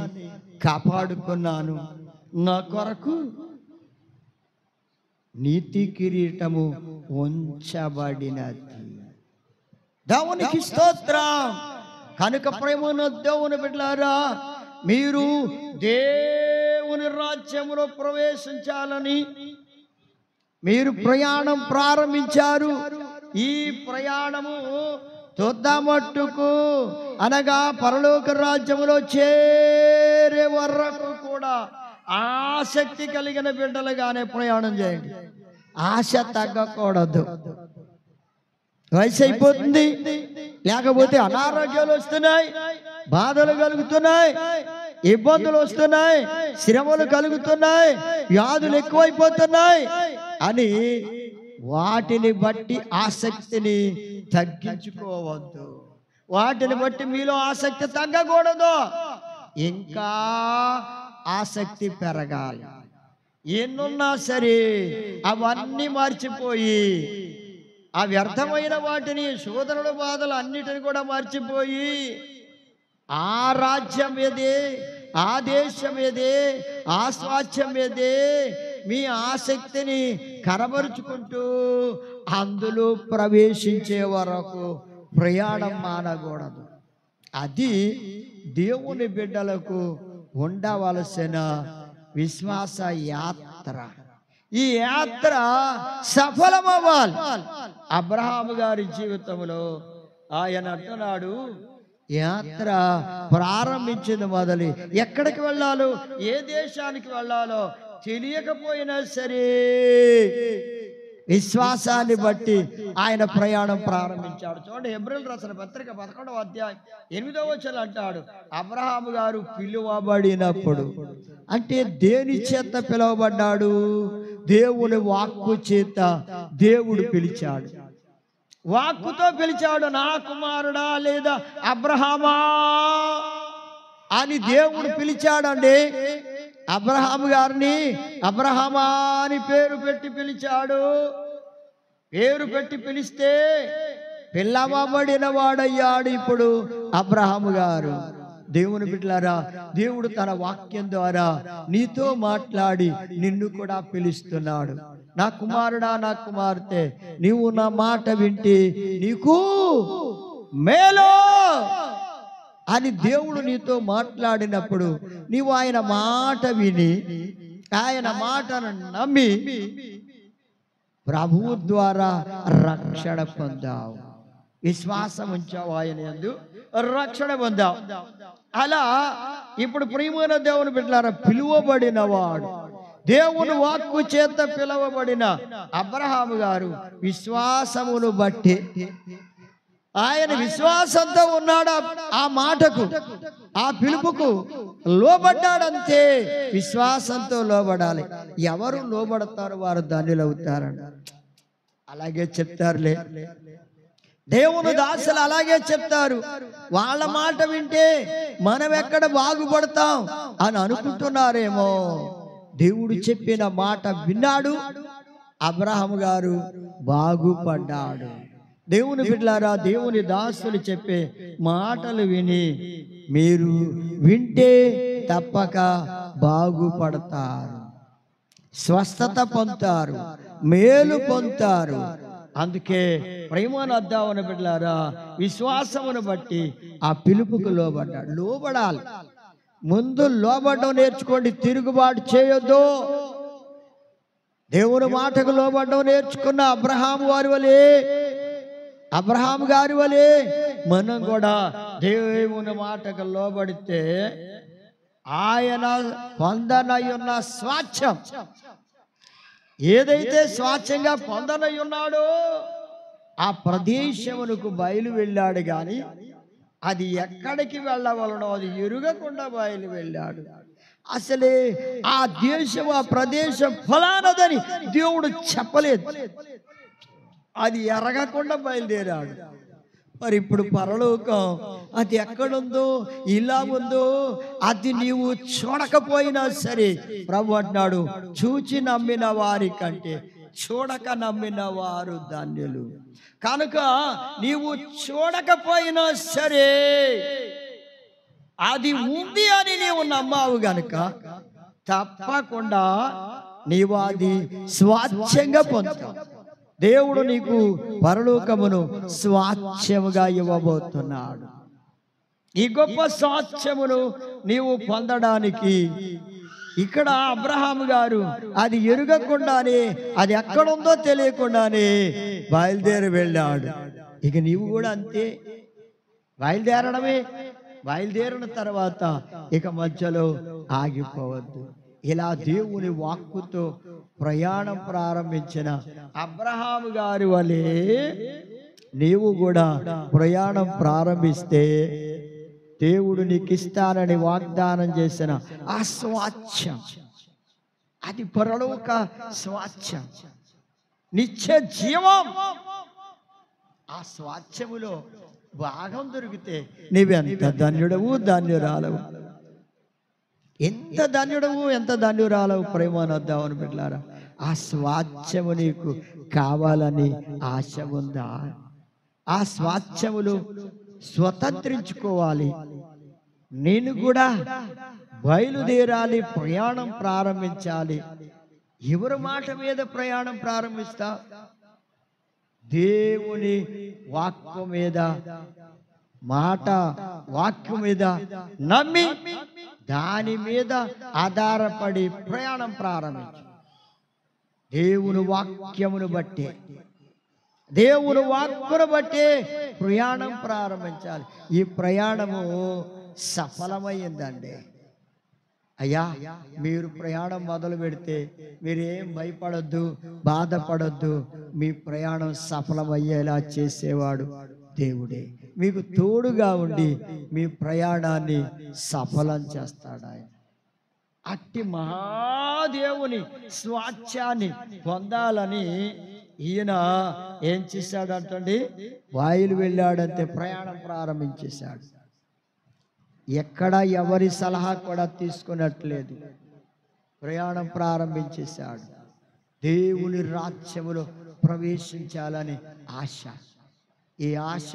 కాపాడుకున్నాను, నా కొరకు నీతి కిరీటము ఉంచబడినది. దేవునికి స్తోత్రం. కనుక ప్రేమను దేవుని బిడ్డలారా, మీరు దేవుని రాజ్యములో ప్రవేశించాలని మీరు ప్రయాణం ప్రారంభించారు. ఈ ప్రయాణము తుదమట్టుకు అనగా పరలోక రాజ్యములో చేరే వరకు కూడా ఆసక్తి కలిగిన బిడ్డలుగానే ప్రయాణం చేయండి. ఆశ తగ్గకూడదు. వయసు అయిపోతుంది, లేకపోతే అనారోగ్యాలు వస్తున్నాయి, బాధలు కలుగుతున్నాయి, ఇబ్బందులు వస్తున్నాయి, శ్రమలు కలుగుతున్నాయి, వ్యాధులు ఎక్కువైపోతున్నాయి అని వాటిని బట్టి ఆసక్తిని తగ్గించుకోవద్దు. వాటిని బట్టి మీలో ఆసక్తి తగ్గకూడదు. ఇంకా ఆసక్తి పెరగాలి. ఎన్నున్నా సరే అవన్నీ మర్చిపోయి, ఆ వ్యర్థమైన వాటిని, శోధనలు బాధలు అన్నిటిని కూడా మర్చిపోయి, ఆ రాజ్యం ఏదే, ఆ దేశం ఏదే, ఆ స్వాస్థ్యం ఏదే, మీ ఆసక్తిని కనబరుచుకుంటూ అందులో ప్రవేశించే వరకు ప్రయాణం మానకూడదు. అది దేవుని బిడ్డలకు ఉండవలసిన విశ్వాస యాత్ర. ఈ యాత్ర సఫలమవ్వాలి. అబ్రహాము గారి జీవితంలో ఆయన అంటున్నాడు, యాత్ర ప్రారంభించింది మొదలు ఎక్కడికి వెళ్ళాలో, ఏ దేశానికి వెళ్ళాలో తెలియకపోయినా సరే విశ్వాసాన్ని బట్టి ఆయన ప్రయాణం ప్రారంభించాడు. చూడండి, హెబ్రీయులకు రాసిన పత్రిక 11వ అధ్యాయం 8వ వచనం అంటాడు, అబ్రహాము గారు పిలువబడినప్పుడు, అంటే దేని చేత పిలువబడ్డాడు? దేవుని వాక్కు చేత దేవుడు పిలిచాడు. వాక్కుతో పిలిచాడు. నా కుమారుడా లేదా అబ్రహామా అని దేవుడు పిలిచాడండి. అబ్రహాము గారిని అబ్రహామా అని పేరు పెట్టి పిలిచాడు. పేరు పెట్టి పిలిస్తే పిల్లవబడిన వాడయ్యాడు ఇప్పుడు అబ్రహాము గారు. దేవుని బిడ్డలారా, దేవుడు తన వాక్యం ద్వారా నీతో మాట్లాడి నిన్ను కూడా పిలుస్తున్నాడు. నా కుమారుడా, నా కుమార్తె, నీవు నా మాట వింటే నీకు మేలు అని దేవుడు నీతో మాట్లాడినప్పుడు నీవు ఆయన మాట విని ఆయన మాటను నమ్మి ప్రభువు ద్వారా రక్షణ పొందావు. విశ్వాసం ఉంచావు, ఆయన యందు రక్షణ పొందావు. అలా ఇప్పుడు ప్రియమైన దేవుని బిడ్డలారా, పిలువబడిన వాడు, దేవుని వాక్కు చేత పిలువబడిన అబ్రహాము గారు విశ్వాసమును బట్టి ఆయన విశ్వాసంతో ఉన్నాడు. ఆ మాటకు, ఆ పిలుపుకు లోబడ్డాడంతే. విశ్వాసంతో లోబడాలి. ఎవరు లోబడతారు వారు ధన్యులవుతారని అలాగే చెప్తారులే. దేవుని దాసులు అలాగే చెప్తారు. వాళ్ళ మాట వింటే మనం ఎక్కడ బాగుపడతాం అని అనుకుంటున్నారేమో. దేవుడు చెప్పిన మాట విన్నాడు, అబ్రహాము గారు బాగుపడ్డాడు. దేవుని బిడ్డలారా, దేవుని దాసులు చెప్పే మాటలు విని మీరు వింటే తప్పక బాగుపడతారు, స్వస్థత పొందుతారు, మేలు పొందుతారు. అందుకే ప్రేమను అద్దామని బిడ్డలారా, విశ్వాసమును బట్టి ఆ పిలుపుకు లోబడ్డాడు. లోబడాలి. ముందు లోబడడం నేర్చుకోండి, తిరుగుబాటు చేయొద్దు. దేవుని మాటకు లోబడడం నేర్చుకున్న అబ్రహాం గారి వలె మనం కూడా దేవుని మాటకు లోబడితే ఆయన పొందనయున్న స్వాస్థ్యం, ఏదైతే స్వాస్థ్యంగా పొందనై ఉన్నాడో ఆ ప్రదేశమునకు బయలు వెళ్ళాడు. కానీ అది ఎక్కడికి వెళ్ళవలనో అది ఎరుగకుండా బయలు వెళ్ళాడు. అసలే ఆ దేశం, ఆ ప్రదేశం ఫలానదని దేవుడు చెప్పలేదు, అది ఎరగకుండా బయలుదేరాడు. మరి ఇప్పుడు పరలోకం అది ఎక్కడుందో, ఇలా ఉందో అది నీవు చూడకపోయినా సరే ప్రభు అంటున్నాడు, చూచి నమ్మిన వారి కంటే చూడక నమ్మిన వారు ధన్యులు. కనుక నీవు చూడకపోయినా సరే అది ఉంది అని నీవు నమ్మావు గనుక తప్పకుండా నీవు అది స్వాస్థ్యంగా పొందుతావు. దేవుడు నీకు పరలోకమును స్వాస్థ్యముగా ఇవ్వబోతున్నాడు. ఈ గొప్ప స్వాస్థ్యమును నీవు పొందడానికి ఇక్కడ అబ్రహాము గారు అది ఎరుగకుండానే, అది ఎక్కడుందో తెలియకుండానే బయలుదేరి వెళ్ళాడు. ఇక నీవు కూడా అంతే, బయలుదేరడమే. బయలుదేరిన తర్వాత ఇక మధ్యలో ఆగిపోవద్దు. ఇలా దేవుని వాక్కుతో ప్రయాణం ప్రారంభించిన అబ్రహాము గారి వలె నీవు కూడా ప్రయాణం ప్రారంభిస్తే దేవుడు నీకు ఇస్తానని వాగ్దానం చేసిన ఆ స్వాస్థ్యం, అది పరలోక స్వాస్థ్యం, నిత్య జీవం. ఆ స్వాస్థ్యములో భాగం దొరికితే నీవెంత ధన్యుడవు, ధన్యురాలవు. ఎంత ధన్యుడవు, ఎంత ధన్యురాలవు ప్రేమనొద్దామని బిడ్డలారా. ఆ స్వాస్థ్యము నీకు కావాలని ఆశ ఉందా? ఆ స్వాస్థ్యములు స్వతంత్రించుకోవాలి. నేను కూడా బయలుదేరాలి, ప్రయాణం ప్రారంభించాలి. ఎవరి మాట మీద ప్రయాణం ప్రారంభిస్తా? దేవుని వాక్కు మీద, వాక్కు మీద నమ్మి దాని మీద ఆధారపడి ప్రయాణం ప్రారంభించు. దేవుని వాక్యమును బట్టి, దేవుని వాక్కును బట్టి ప్రయాణం ప్రారంభించాలి. ఈ ప్రయాణము సఫలమైందండి. అయ్యా, మీరు ప్రయాణం మొదలు పెడితే మీరేం భయపడొద్దు, బాధపడొద్దు. మీ ప్రయాణం సఫలమయ్యేలా చేసేవాడు దేవుడే. మీకు తోడుగా ఉండి మీ ప్రయాణాన్ని సఫలం చేస్తాడు ఆయన. అట్టి మహాదేవుని స్వాస్థ్యాన్ని పొందాలని ఈయన ఏం చేశాడంటండి, వాయులు వెళ్ళాడంతే ప్రయాణం ప్రారంభించేశాడు. ఎక్కడ ఎవరి సలహా కూడా తీసుకున్నట్లేదు, ప్రయాణం ప్రారంభించేశాడు. దేవుని రాజ్యములో ప్రవేశించాలని ఆశ. ఈ ఆశ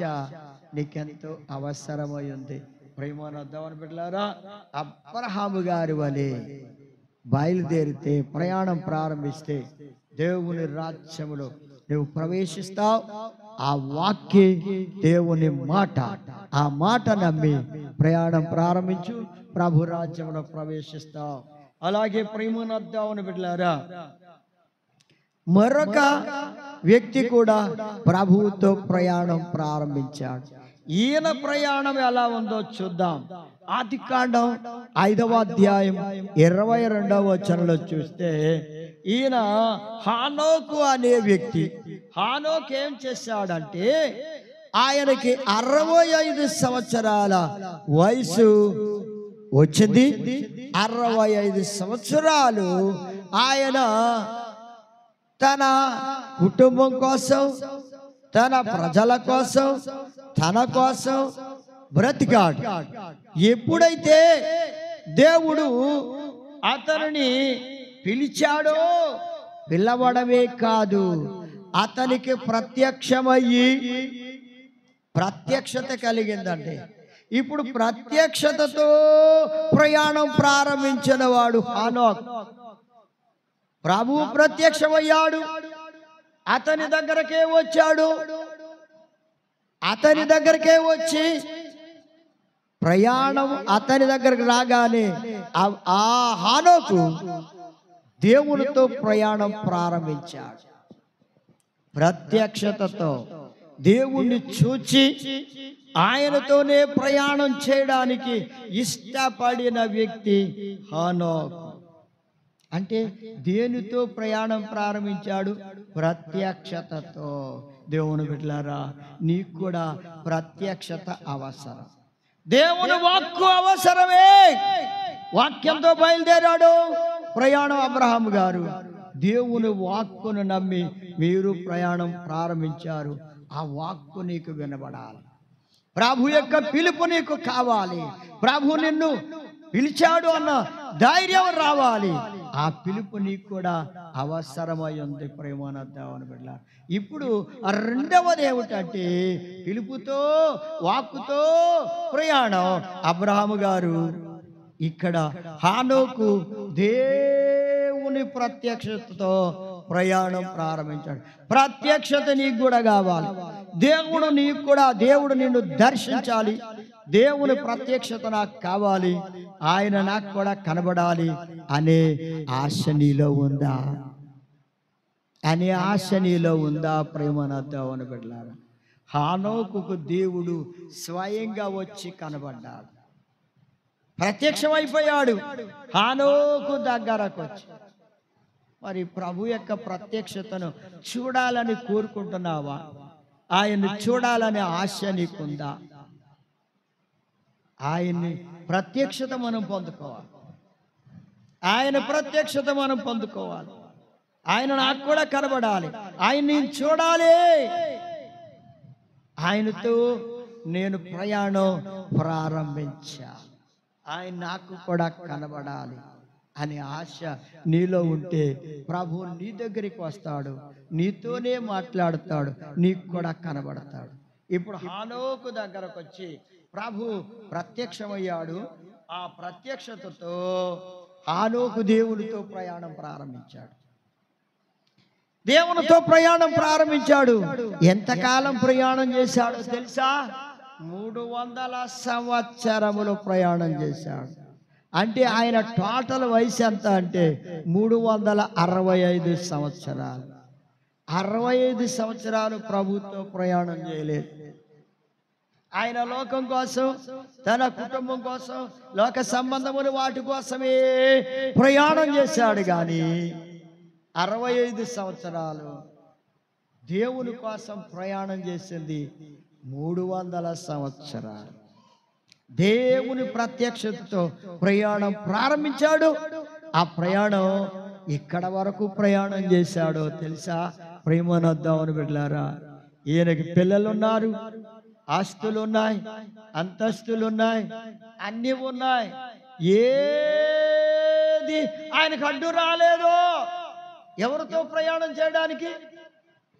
నీకెంతో అవసరమై ఉంది. ప్రేమనొద్దామని బిడ్డలారా, అబ్రహాము గారి వలె బయలుదేరితే, ప్రయాణం ప్రారంభిస్తే దేవుని రాజ్యములో నువ్వు ప్రవేశిస్తావు. ఆ వాక్యే దేవుని మాట. ఆ మాట నమ్మి ప్రయాణం ప్రారంభించు, ప్రభు రాజ్యంలో ప్రవేశిస్తావు. అలాగే ప్రేమనొద్దామని బిడ్డలారా, మరొక వ్యక్తి కూడా ప్రభువుతో ప్రయాణం ప్రారంభించాడు. ఈయన ప్రయాణం ఎలా ఉందో చూద్దాం. ఆదికాండం 5వ అధ్యాయం 22వ వచనంలో చూస్తే, ఈయన హానోకు అనే వ్యక్తి. హానోకు ఏం చేశాడంటే, ఆయనకి 65 సంవత్సరాల వయసు వచ్చింది. 65 సంవత్సరాలు ఆయన తన కుటుంబం కోసం, తన ప్రజల కోసం, తన కోసం బ్రతికాడు. ఎప్పుడైతే దేవుడు అతనిని పిలిచాడో, పిలవడమే కాదు, అతనికి ప్రత్యక్షత కలిగిందంటే, ఇప్పుడు ప్రత్యక్షతతో ప్రయాణం ప్రారంభించిన వాడు హానోక్. ప్రభువు ప్రత్యక్షమయ్యాడు, అతని దగ్గరకే వచ్చాడు. అతని దగ్గరకే వచ్చి ప్రయాణం అతని దగ్గరకు రాగానే ఆ హానోకు దేవునితో ప్రయాణం ప్రారంభించాడు. ప్రత్యక్షతతో దేవుణ్ణి చూచి ఆయనతోనే ప్రయాణం చేయడానికి ఇష్టపడిన వ్యక్తి హానోకు. అంటే దేనితో ప్రయాణం ప్రారంభించాడు? ప్రత్యక్షతతో. దేవుని బిడ్డలారా, నీకు కూడా ప్రత్యక్షత అవసరం. దేవుని వాక్కు అవసరమే. వాక్యంతో బయలుదేరాడు ప్రయాణం అబ్రహాము గారు. దేవుని వాక్కును నమ్మి మీరు ప్రయాణం ప్రారంభించారు. ఆ వాక్కు నీకు వినబడాలి. ప్రభు యొక్క పిలుపు నీకు కావాలి. ప్రభు నిన్ను పిలిచాడు అన్న ధైర్యం రావాలి. ఆ పిలుపు నీకు కూడా అవసరమై ఉంది ప్రేమాన దేవుని బిడ్డ. ఇప్పుడు రెండవది ఏమిటంటే పిలుపుతో వాక్కుతో ప్రయాణం. అబ్రహాము గారు ఇక్కడ హానోకు దేవుని ప్రత్యక్షతతో ప్రయాణం ప్రారంభించాడు. ప్రత్యక్షత నీకు కూడా కావాలి. దేవుడు నిన్ను దర్శించాలి. దేవుని ప్రత్యక్షత నాకు కావాలి, ఆయన నాకు కూడా కనబడాలి అనే ఆశ నీలో ఉందా? అనే ఆశ నీలో ఉందా? ప్రేమన దేవుని బిడ్డలారా, హానోకుకు దేవుడు స్వయంగా వచ్చి కనబడ్డాడు, ప్రత్యక్షమైపోయాడు హానోకు దగ్గరకు వచ్చి. మరి ప్రభు యొక్క ప్రత్యక్షతను చూడాలని కోరుకుంటున్నావా? ఆయన్ని చూడాలనే ఆశ నీకుందా? ఆయన్ని ప్రత్యక్షత మనం పొందుకోవాలి. ఆయన ప్రత్యక్షత మనం పొందుకోవాలి. ఆయన నాకు కూడా కనబడాలి, ఆయన్ని చూడాలి. ఆయనతో నేను ప్రయాణం ప్రారంభించా, ఆయన నాకు కూడా కనబడాలి అనే ఆశ నీలో ఉంటే ప్రభు నీ దగ్గరికి వస్తాడు, నీతోనే మాట్లాడతాడు, నీకు కూడా కనబడతాడు. ఇప్పుడు హానోకు దగ్గరకు వచ్చి ప్రభు ప్రత్యక్షమయ్యాడు. ఆ ప్రత్యక్షతతో హానోకు దేవునితో ప్రయాణం ప్రారంభించాడు. దేవునితో ప్రయాణం ప్రారంభించాడు. ఎంతకాలం ప్రయాణం చేశాడో తెలుసా? 300 సంవత్సరములు ప్రయాణం చేశాడు. అంటే ఆయన టోటల్ వయసు ఎంత అంటే 365 సంవత్సరాలు. 65 సంవత్సరాలు ప్రభుతో ప్రయాణం చేయలేదు. ఆయన లోకం కోసం, తన కుటుంబం కోసం, లోక సంబంధములు వాటి కోసమే ప్రయాణం చేశాడు. కానీ 65 సంవత్సరాలు దేవుని కోసం ప్రయాణం చేసింది 300 సంవత్సరాలు. దేవుని ప్రత్యక్షతతో ప్రయాణం ప్రారంభించాడు. ఆ ప్రయాణం ఇక్కడ వరకు ప్రయాణం చేశాడో తెలుసా? ప్రేమనొద్దామని బిడ్డలారా, ఈయనకి పిల్లలున్నారు, ఆస్తులున్నాయి, అంతస్తులున్నాయి, అన్నీ ఉన్నాయి. ఏది ఆయనకు అడ్డు రాలేదు. ఎవరితో ప్రయాణం చేయడానికి?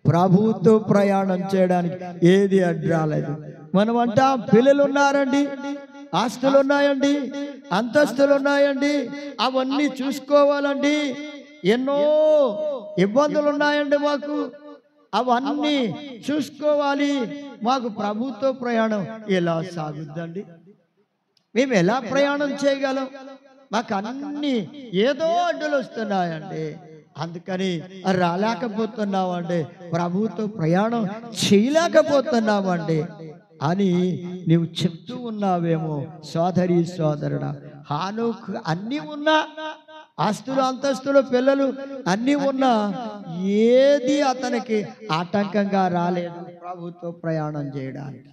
ప్రభువుతో ప్రయాణం చేయడానికి ఏది అడ్డు రాలేదు. మనం అంటా పిల్లలు ఉన్నారండి, ఆస్తులు ఉన్నాయండి, అంతస్తులు ఉన్నాయండి, అవన్నీ చూసుకోవాలండి, ఎన్నో ఇబ్బందులు ఉన్నాయండి మాకు, అవన్నీ చూసుకోవాలి, మాకు ప్రభుతో ప్రయాణం ఎలా సాగుద్దండి? మేము ఎలా ప్రయాణం చేయగలం? మాకు అన్ని ఏదో అడ్డులు వస్తున్నాయండి, అందుకని రాలేకపోతున్నామండి, ప్రభుతో ప్రయాణం చేయలేకపోతున్నామండి అని నీవు చెప్తూ ఉన్నావేమో సోదరి సోదరుడా. హానోకు అన్నీ ఉన్నా, ఆస్తులు అంతస్తులు పిల్లలు అన్నీ ఉన్నా, ఏది అతనికి ఆటంకంగా రాలేదు ప్రభుతో ప్రయాణం చేయడానికి.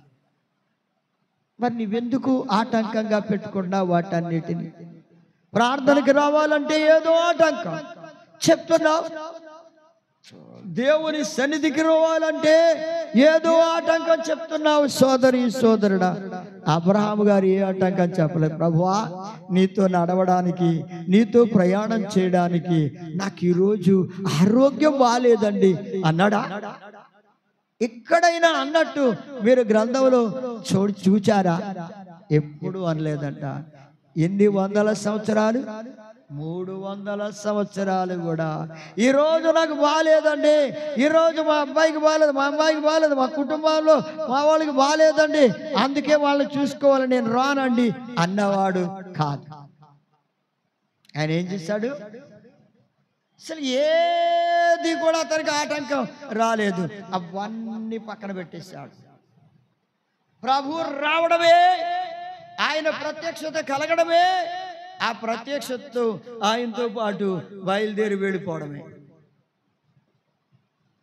మరి నువ్వెందుకు ఆటంకంగా పెట్టుకున్నా వాటన్నిటిని? ప్రార్థనకి రావాలంటే ఏదో ఆటంకం చెప్తున్నావు, దేవుని సన్నిధికి రావాలంటే ఏదో ఆటంకం చెప్తున్నావు. సోదరి సోదరుడా, అబ్రహాము గారు ఏ ఆటంకం చెప్పలేదు. ప్రభువా, నీతో నడవడానికి, నీతో ప్రయాణం చేయడానికి నాకు ఈరోజు ఆరోగ్యం బాగాలేదండి అన్నాడా? ఎక్కడైనా అన్నట్టు మీరు గ్రంథంలో చూచారా? ఎప్పుడు అనలేదంట. ఎన్ని 100 సంవత్సరాలు? 300 సంవత్సరాలు కూడా ఈరోజు నాకు బాగాలేదండి, ఈరోజు మా అబ్బాయికి బాగాలేదు, మా అమ్మాయికి బాగాలేదు, మా కుటుంబంలో మా వాళ్ళకి బాగాలేదండి, అందుకే వాళ్ళని చూసుకోవాలి, నేను రానండి అన్నవాడు కాదు. ఆయన ఏం చేశాడు? అసలు ఏది కూడా అతనికి ఆటంకం రాలేదు, అవన్నీ పక్కన పెట్టేశాడు. ప్రభు రావడమే, ఆయన ప్రత్యక్షత కలగడమే, ఆ ప్రత్యక్షతతో ఆయనతో పాటు బయలుదేరి వెళ్ళిపోవడమే.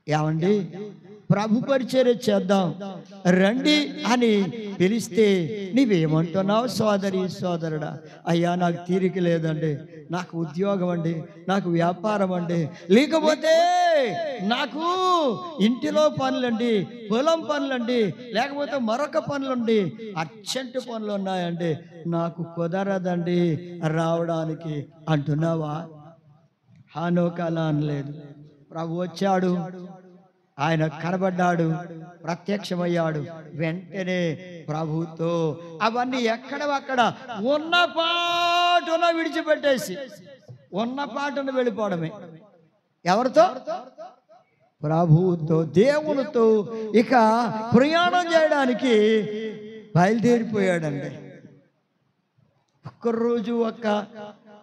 ఏమండి, ప్రభు పరిచర్య చేద్దాం రండి అని పిలిస్తే నీవేమంటున్నావు సోదరి సోదరుడా? అయ్యా నాకు తీరిక లేదండి, నాకు ఉద్యోగం అండి, నాకు వ్యాపారం అండి, లేకపోతే నాకు ఇంటిలో పనులండి, పొలం పనులండి, లేకపోతే మరొక పనులండి, అర్జెంటు పనులు ఉన్నాయండి, నాకు కుదరదండి రావడానికి అంటున్నావా? హానోకు అలా అనలేదు. ప్రభు వచ్చాడు, ఆయన కనబడ్డాడు, ప్రత్యక్షమయ్యాడు. వెంటనే ప్రభుతో అవన్నీ ఎక్కడవక్కడ ఉన్న పాటున విడిచిపెట్టేసి ఉన్న పాటున వెళ్ళిపోవడమే. ఎవరితో? ప్రభుతో, దేవునితో ఇక ప్రయాణం చేయడానికి బయలుదేరిపోయాడండి. ఒక్కరోజు, ఒక్క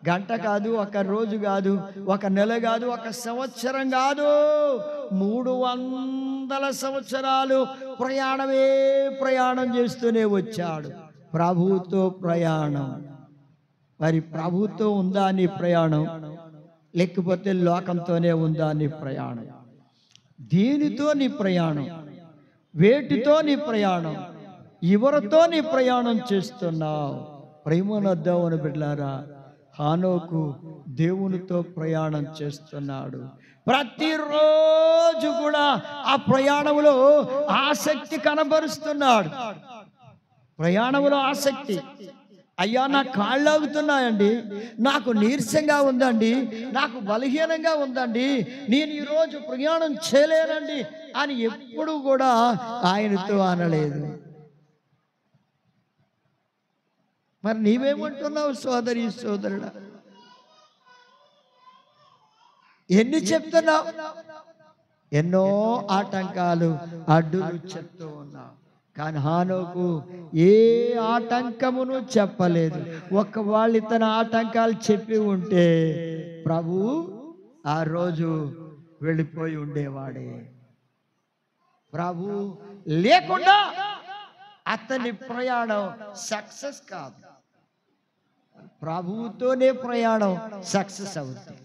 గంట కాదు, ఒక రోజు కాదు, ఒక నెల కాదు, ఒక సంవత్సరం కాదు, 300 సంవత్సరాలు ప్రయాణం చేస్తూనే వచ్చాడు. ప్రభుతో ప్రయాణం. మరి ప్రభుతో ఉందా నీ ప్రయాణం? లేకపోతే లోకంతోనే ఉందా నీ ప్రయాణం? దీనితో నీ ప్రయాణం, వేటితో నీ ప్రయాణం, ఎవరితో నీ ప్రయాణం చేస్తున్నావు? ప్రేమనొద్దామని బిడ్డలారా, హానోకు దేవునితో ప్రయాణం చేస్తున్నాడు. ప్రతిరోజు కూడా ఆ ప్రయాణంలో ఆసక్తి కనబరుస్తున్నాడు. ప్రయాణంలో ఆసక్తి. అయ్యా నా కాళ్ళు ఆగుతున్నాయండి, నాకు నీరసంగా ఉందండి, నాకు బలహీనంగా ఉందండి, నేను ఈరోజు ప్రయాణం చేయలేనండి అని ఎప్పుడు కూడా ఆయనతో అనలేదు. మరి నీవేమంటున్నావు సోదరి సోదరుడా? ఎన్ని చెప్తున్నావు? ఎన్నో ఆటంకాలు, అడ్డులు చెప్తూ ఉన్నావు. కానీ హానోకు ఏ ఆటంకమును చెప్పలేదు. ఒకవేళ ఇతను ఆటంకాలు చెప్పి ఉంటే ప్రభు ఆ రోజు వెళ్ళిపోయి ఉండేవాడే. ప్రభు లేకుండా అతని ప్రయాణం సక్సెస్ కాదు. ప్రభువుతోనే ప్రయాణం సక్సెస్ అవుతుంది.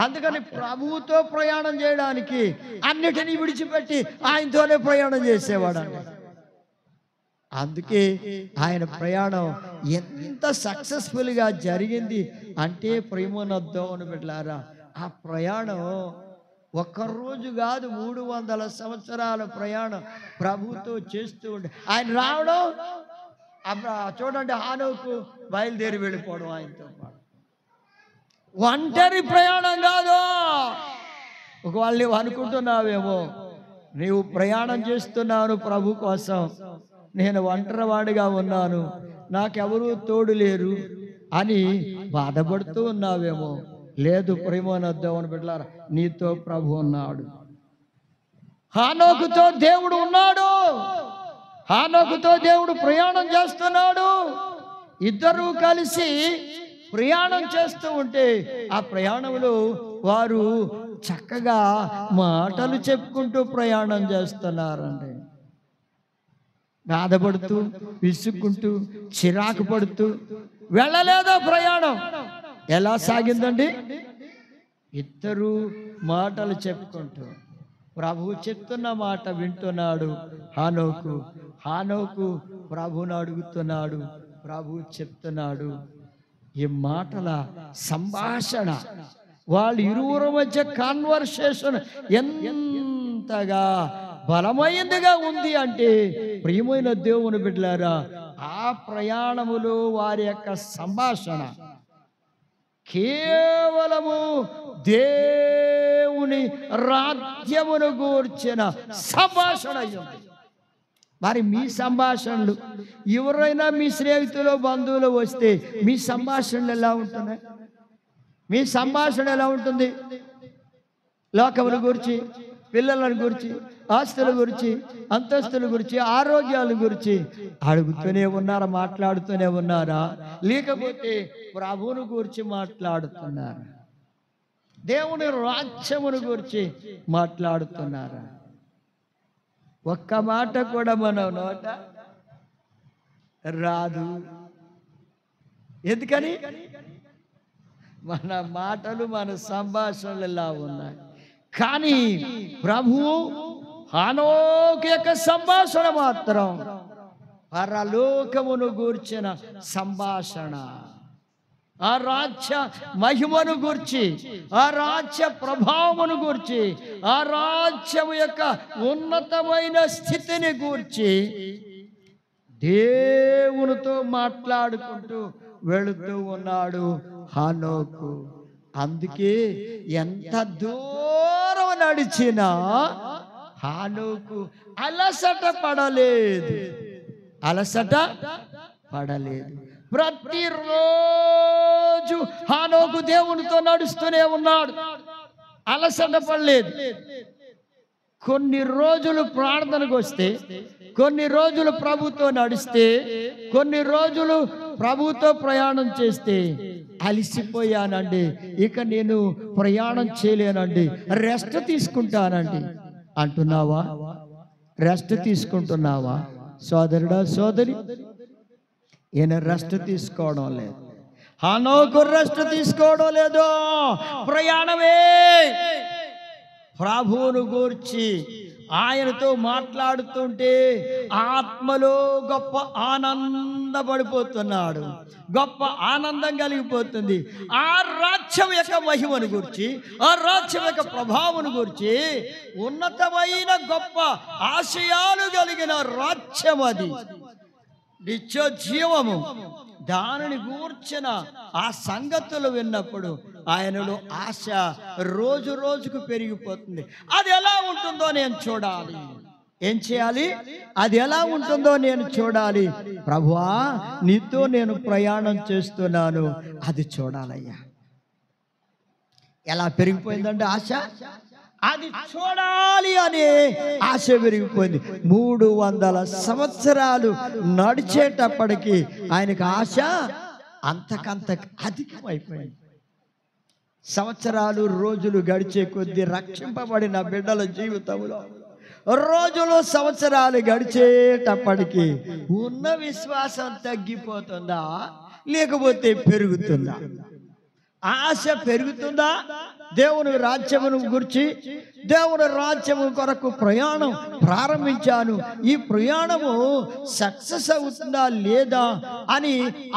అందుకని ప్రభువుతో ప్రయాణం చేయడానికి అన్నిటినీ విడిచిపెట్టి ఆయనతోనే ప్రయాణం చేసేవాడు. అందుకే ఆయన ప్రయాణం ఎంత సక్సెస్ఫుల్గా జరిగింది అంటే ప్రేమనొద్దామని బిడ్డలారా, ఆ ప్రయాణం ఒక్కరోజు కాదు, 300 సంవత్సరాల ప్రయాణం ప్రభుతో చేస్తూ ఉండే. ఆయన రావడం, చూడండి, హానోకు బయలుదేరి వెళ్ళిపోవడం ఆయనతో పాటు. ఒంటరి ప్రయాణం కాదు. ఒకవేళ నువ్వు అనుకుంటున్నావేమో, నీవు ప్రయాణం చేస్తున్నాను ప్రభు కోసం, నేను ఒంటరివాడిగా ఉన్నాను, నాకెవరూ తోడు లేరు అని బాధపడుతూ ఉన్నావేమో. లేదు, ప్రేమనొద్దామని బిడ్డలారా, నీతో ప్రభు ఉన్నాడు. హానోకుతో దేవుడు ఉన్నాడు. హానోకుతో దేవుడు ప్రయాణం చేస్తున్నాడు. ఇద్దరు కలిసి ప్రయాణం చేస్తూ ఉంటే ఆ ప్రయాణంలో వారు చక్కగా మాటలు చెప్పుకుంటూ ప్రయాణం చేస్తున్నారండి. బాధపడుతూ, విసుక్కుంటూ, చిరాకు పడుతూ వెళ్ళలేదా ప్రయాణం? ఎలా సాగిందండి? ఇద్దరు మాటలు చెప్పుకుంటూ ప్రభు చెప్తున్న మాట వింటున్నాడు హానోకు. హానోకు ప్రభుని అడుగుతున్నాడు, ప్రభు చెప్తున్నాడు. ఈ మాటల సంభాషణ, వాళ్ళ ఇరువురు మధ్య కాన్వర్సేషన్ ఎంతగా బలమైనదిగా ఉంది అంటే, ప్రియమైన దేవుని బిడ్డలారా, ఆ ప్రయాణములో వారి యొక్క సంభాషణ కేవలము దేవుని రాజ్యమును గూర్చిన సంభాషణ అయ్యింది. మరి మీ సంభాషణలు, ఎవరైనా మీ స్నేహితులు బంధువులు వస్తే మీ సంభాషణలు ఎలా ఉంటున్నాయి? మీ సంభాషణ ఎలా ఉంటుంది? లోకముల గురించి, పిల్లలను గురించి, ఆస్తుల గురించి, అంతస్తుల గురించి, ఆరోగ్యాల గురించి అడుగుతూనే ఉన్నారా? మాట్లాడుతూనే ఉన్నారా? లేకపోతే ప్రభువును గురించి మాట్లాడుతున్నారా? దేవుని రాజ్యమును గురించి మాట్లాడుతున్నారా? ఒక్క మాట కూడా మన నోట రాదు. ఎందుకని? మన మాటలు, మన సంభాషణలు ఎలా ఉన్నాయి. కానీ ప్రభువు హనోకు యొక్క సంభాషణ మాత్రం పరలోకమును గూర్చిన సంభాషణ, ఆ రాజ్య మహిమను గూర్చి, ఆ రాజ్య ప్రభావమును గూర్చి, ఆ రాజ్యము యొక్క ఉన్నతమైన స్థితిని గూర్చి దేవునితో మాట్లాడుకుంటూ వెళుతూ ఉన్నాడు హనోకు. అందుకే ఎంత దూరం నడిచినా హనోకు అలసట పడలేదు. అలసట పడలేదు. ప్రతిరోజు హనోకు దేవునితో నడుస్తూనే ఉన్నాడు, అలసట పడలేదు. కొన్ని రోజులు ప్రార్థనకు వస్తే, కొన్ని రోజులు ప్రభుతో నడిస్తే, కొన్ని రోజులు ప్రభుతో ప్రయాణం చేస్తే అలసిపోయానండి, ఇక నేను ప్రయాణం చేయలేనండి, రెస్ట్ తీసుకుంటానండి అంటున్నావా? రెస్ట్ తీసుకుంటున్నావా సోదరుడా, సోదరి? ఈయన రెస్ట్ తీసుకోవడం లేదు. హనోకు రెస్ట్ తీసుకోవడం లేదు. ప్రయాణమే. ప్రభువును గూర్చి ఆయనతో మాట్లాడుతుంటే ఆత్మలో గొప్ప ఆనందపడిపోతున్నాడు, గొప్ప ఆనందం కలిగిపోతుంది. ఆ రాజ్యం యొక్క మహిమను గురించి, ఆ రాజ్యం యొక్క ప్రభావం గురించి, ఉన్నతమైన గొప్ప ఆశయాలు కలిగిన రాజ్యం అది, నిత్య జీవము. దానిని గూర్చిన ఆ సంగతులు విన్నప్పుడు ఆయనలో ఆశ రోజు రోజుకు పెరిగిపోతుంది. అది ఎలా ఉంటుందో నేను చూడాలి. ఏం చేయాలి? అది ఎలా ఉంటుందో నేను చూడాలి. ప్రభువా, నీతో నేను ప్రయాణం చేస్తున్నాను, అది చూడాలయ్యా. ఎలా పెరిగిపోయిందంటే ఆశ, అది చూడాలి అనే ఆశ పెరిగిపోయింది. 300 సంవత్సరాలు నడిచేటప్పటికి ఆయనకు ఆశ అంతకంత అధికమైపోయింది. సంవత్సరాలు, రోజులు గడిచే కొద్దీ రక్షింపబడిన బిడ్డల జీవితంలో రోజులు, సంవత్సరాలు గడిచేటప్పటికి ఉన్న విశ్వాసం తగ్గిపోతుందా, లేకపోతే పెరుగుతుందా? ఆశ పెరుగుతుందా? దేవుని రాజ్యమును గురించి, దేవుని రాజ్యము కొరకు ప్రయాణం ప్రారంభించాను, ఈ ప్రయాణము సక్సెస్ అవుతుందా లేదా అని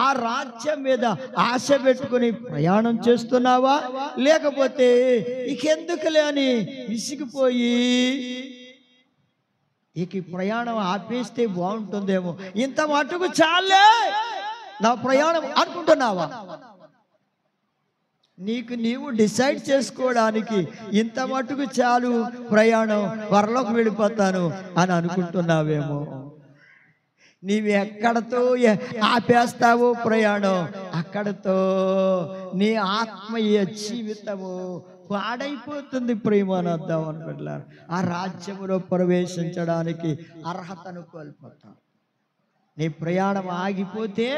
ఆ రాజ్యం మీద ఆశ పెట్టుకుని ప్రయాణం చేస్తున్నావా? లేకపోతే ఇకెందుకులే అని విసిగిపోయి ఇక ప్రయాణం ఆపేస్తే బాగుంటుందేమో, ఇంత మటుకు చాలే నా ప్రయాణం అనుకుంటున్నావా? నీకు నీవు డిసైడ్ చేసుకోవడానికి ఇంత మటుకు చాలు ప్రయాణం, త్వరలోకి వెళ్ళిపోతాను అని అనుకుంటున్నావేమో. నీవు ఎక్కడతో ఆపేస్తావో ప్రయాణం, అక్కడతో నీ ఆత్మీయ జీవితము పాడైపోతుంది. ప్రేమానందాం అనుకుంటున్నారు. ఆ రాజ్యములో ప్రవేశించడానికి అర్హతను కోల్పోతావు. నీ ప్రయాణం ఆగిపోతే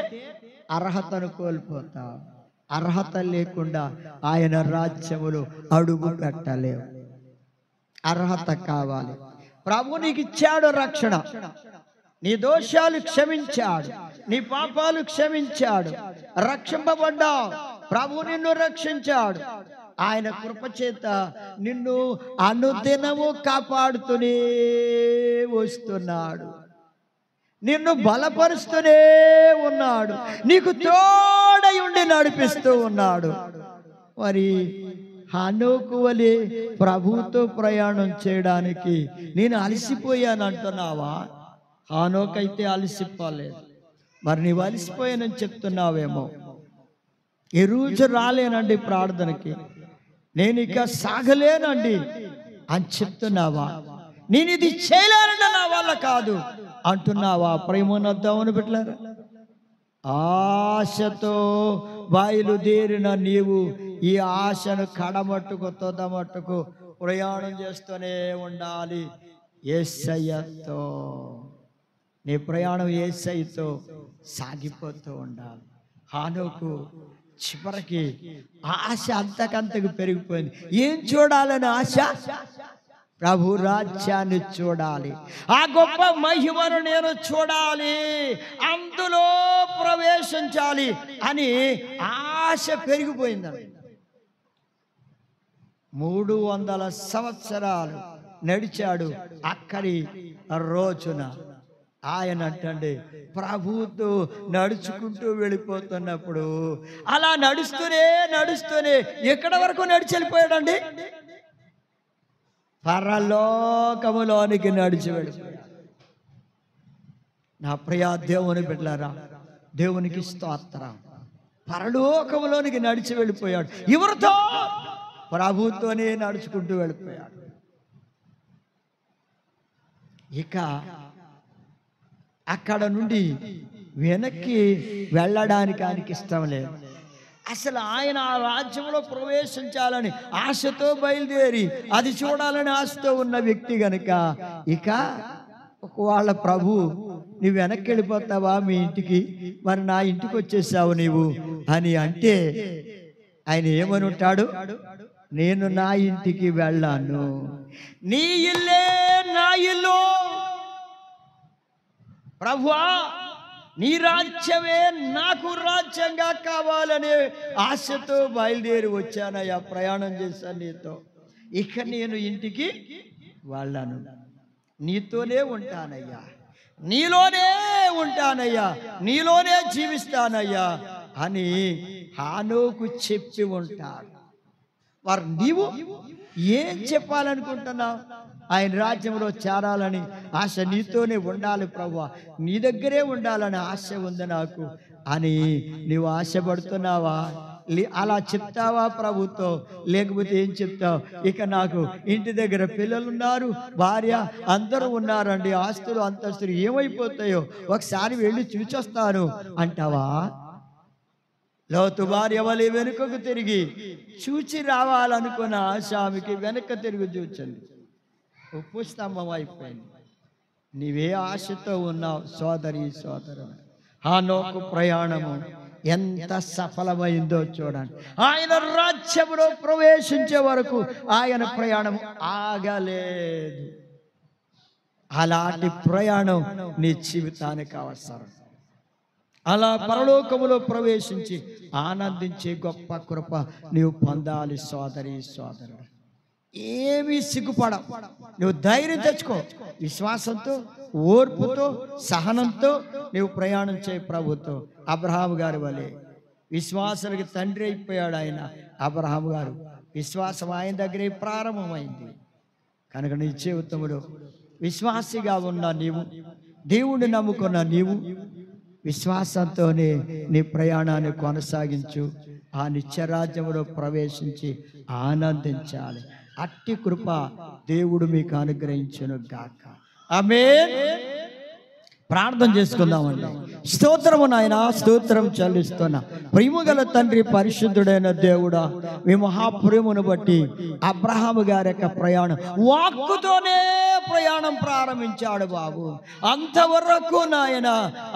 అర్హతను కోల్పోతావు. అర్హత లేకుండా ఆయన రాజ్యములో అడుగు పెట్టలేవు. అర్హత కావాలి. ప్రభు నీకు ఇచ్చాడు రక్షణ, నీ దోషాలు క్షమించాడు, నీ పాపాలు క్షమించాడు, రక్షింపబడ్డావు. ప్రభు నిన్ను రక్షించాడు. ఆయన కృపచేత నిన్ను అనుదినము కాపాడుతూనే వస్తున్నాడు, నిన్ను బలపరుస్తూనే ఉన్నాడు, నీకు తోడై ఉండి నడిపిస్తూ ఉన్నాడు. మరి హనోకు వలె ప్రభువుతో ప్రయాణం చేయడానికి నేను అలసిపోయాను అంటున్నావా? హనోకైతే అలసిపోలేదు. మరి నీవు అలసిపోయానని చెప్తున్నావేమో. ఈ రోజు రాలేనండి ప్రార్థనకి, నేను ఇక సాగలేనండి అని చెప్తున్నావా? నేను ఇది చేయలేనంటే నా వల్ల కాదు అంటున్నావా? ప్రేమనద్దామని పెట్టారా? ఆశతో బయలుదేరిన నీవు ఈ ఆశను కడమట్టుకు తొదమట్టుకు ప్రయాణం చేస్తూనే ఉండాలి. యేసయ్యతో నీ ప్రయాణం యేసయ్యతో సాగిపోతూ ఉండాలి. హానోకు చివరికి ఆశ అంతకంతకు పెరిగిపోయింది. ఏం చూడాలని ఆశ? ప్రభు రాజ్యాన్ని చూడాలి, ఆ గొప్ప మహిమను నేను చూడాలి, అందులో ప్రవేశించాలి అని ఆశ పెరిగిపోయింది. 300 సంవత్సరాలు నడిచాడు. అక్కడి రోజున ఆయన అంటే ప్రభుతో నడుచుకుంటూ వెళ్ళిపోతున్నప్పుడు అలా నడుస్తూనే ఎక్కడి వరకు నడిచి వెళ్ళిపోయాడండి? పరలోకములోనికి నడిచి వెళ్ళిపోయాడు. నా ప్రియా దేవుని బిడ్డలారా, దేవునికి స్తోత్రం. పరలోకములోనికి నడిచి వెళ్ళిపోయాడు. ఎవరితో? ప్రభుతోనే నడుచుకుంటూ వెళ్ళిపోయాడు. ఇక అక్కడ నుండి వెనక్కి వెళ్ళడానికి ఆయనకి ఇష్టం లేదు. అసలు ఆయన ఆ రాజ్యంలో ప్రవేశించాలని ఆశతో బయలుదేరి అది చూడాలని ఆశతో ఉన్న వ్యక్తి గనుక ఇక ఒకవేళ ప్రభు నువ్వు వెనక్కి వెళ్ళిపోతావా మీ ఇంటికి, మరి నా ఇంటికి వచ్చేసావు నీవు అని అంటే ఆయన ఏమని ఉంటాడు? నేను నా ఇంటికి వెళ్ళాను, నీ ఇల్లే నా ఇల్లు. ప్రభువా, నీ రాజ్యమే నాకు రాజ్యంగా కావాలనే ఆశతో బయలుదేరి వచ్చానయ్యా, ప్రయాణం చేశాను నీతో. ఇక నేను ఇంటికి వెళ్ళాను, నీతోనే ఉంటానయ్యా, నీలోనే ఉంటానయ్యా, నీలోనే జీవిస్తానయ్యా అని హానోకు చెప్పి ఉంటాడు. వారు నీవు ఏం చెప్పాలనుకుంటున్నావు? ఆయన రాజ్యంలో చేరాలని ఆశ, నీతోనే ఉండాలి ప్రభువా, నీ దగ్గరే ఉండాలని ఆశ ఉంది నాకు అని నీవు ఆశపడుతున్నావా? అలా చెప్తావా ప్రభుతో? లేకపోతే ఏం చెప్తావు? ఇక నాకు ఇంటి దగ్గర పిల్లలు ఉన్నారు, భార్య అందరూ ఉన్నారండి, ఆస్తులు అంతస్తులు ఏమైపోతాయో ఒకసారి వెళ్ళి చూచొస్తాను అంటావా? లోతు భార్య వలె వెనుకకు తిరిగి చూచి రావాలనుకున్న ఆమెకి వెనక తిరిగి చూచండి, ఉప్పు స్తంభం అయిపోయింది. నీవే ఆశతో ఉన్నావు సోదరి సోదరుడు. హానోకు ప్రయాణము ఎంత సఫలమైందో చూడండి. ఆయన రాజ్యంలో ప్రవేశించే వరకు ఆయన ప్రయాణం ఆగలేదు. అలాంటి ప్రయాణం నీ జీవితానికి అవసరం. అలా పరలోకములో ప్రవేశించి ఆనందించే గొప్ప కృప నీవు పొందాలి సోదరి సోదరుడు. ఏమీ సిగ్గుపడవు, నువ్వు ధైర్యం తెచ్చుకో. విశ్వాసంతో, ఓర్పుతో, సహనంతో నువ్వు ప్రయాణం చేయి ప్రభుతో. అబ్రహాము గారి వలె విశ్వాసానికి తండ్రి అయిపోయాడు ఆయన. అబ్రహాము గారు విశ్వాసం ఆయన దగ్గరే ప్రారంభమైంది కనుక నీ జీవితంలో విశ్వాసిగా ఉన్న నీవు, దేవుణ్ణి నమ్ముకున్న నీవు విశ్వాసంతోనే నీ ప్రయాణాన్ని కొనసాగించు. ఆ నిత్యరాజ్యంలో ప్రవేశించి ఆనందించాలి. అట్టి కృప దేవుడు మీకు అనుగ్రహించును గాక. ఆమేన్. ప్రార్థన చేసుకుందామండి. స్తోత్రము నాయన, స్తోత్రం చెల్లిస్తున్నా. ప్రేమగల తండ్రి, పరిశుద్ధుడైన దేవుడా, మీ మహాప్రేమను బట్టి అబ్రహాము గారి యొక్క ప్రయాణం వాక్కుతోనే ప్రయాణం ప్రారంభించాడు బాబు. అంతవరకు నాయన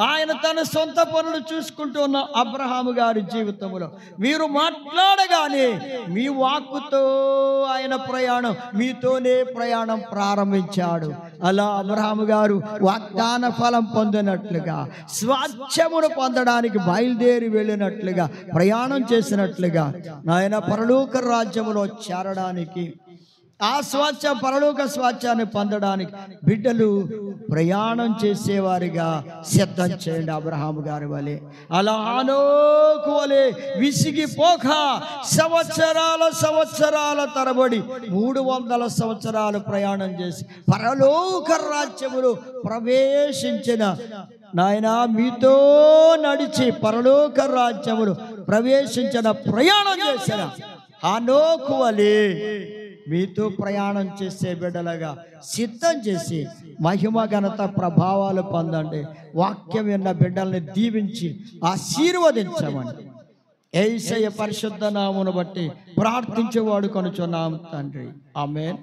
ఆయన తన సొంత పనులు చూసుకుంటున్న అబ్రహాము గారి జీవితంలో మీరు మాట్లాడగానే మీ వాక్కుతో ఆయన ప్రయాణం, మీతోనే ప్రయాణం ప్రారంభించాడు. అలా అబ్రహాము గారు వాగ్దాన ఫలం పొందినట్లుగా, స్వాస్థ్యమును పొందడానికి బయలుదేరి వెళ్ళినట్లుగా, ప్రయాణం చేసినట్లుగా నాయన పరలోక రాజ్యములో చేరడానికి, ఆ స్వాస్థ్యం పరలోక స్వాస్థ్యాన్ని పొందడానికి బిడ్డలు ప్రయాణం చేసేవారిగా సిద్ధం చేయండి అబ్రహాము గారి వలె. అలా హానోకు వలె విసిగిపోక సంవత్సరాల తరబడి 300 సంవత్సరాలు ప్రయాణం చేసి పరలోక రాజ్యములో ప్రవేశించిన నాయన, మీతో నడిచి పరలోక రాజ్యములో ప్రవేశించిన, ప్రయాణం చేసిన హానోకు వలె మీతో ప్రయాణం చేసే బిడ్డలుగా సిద్ధం చేసి మహిమ ఘనత ప్రభావాలు పొందండి. వాక్యం విన్న బిడ్డల్ని దీవించి ఆశీర్వదించమండి. యేసయ్య పరిశుద్ధ నామమును బట్టి ప్రార్థించేవాడు కొనుచున్నాం తండ్రి. ఆమేన్.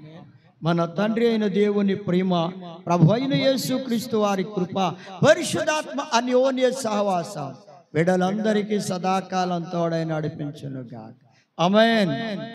మన తండ్రి అయిన దేవుని ప్రేమ, ప్రభు అయిన యేసుక్రీస్తు వారి కృప, పరిశుద్ధాత్మ అన్యోన్య సహవాసం బిడ్డలందరికీ సదాకాలం తోడై నడిపించునుగాక. ఆమేన్.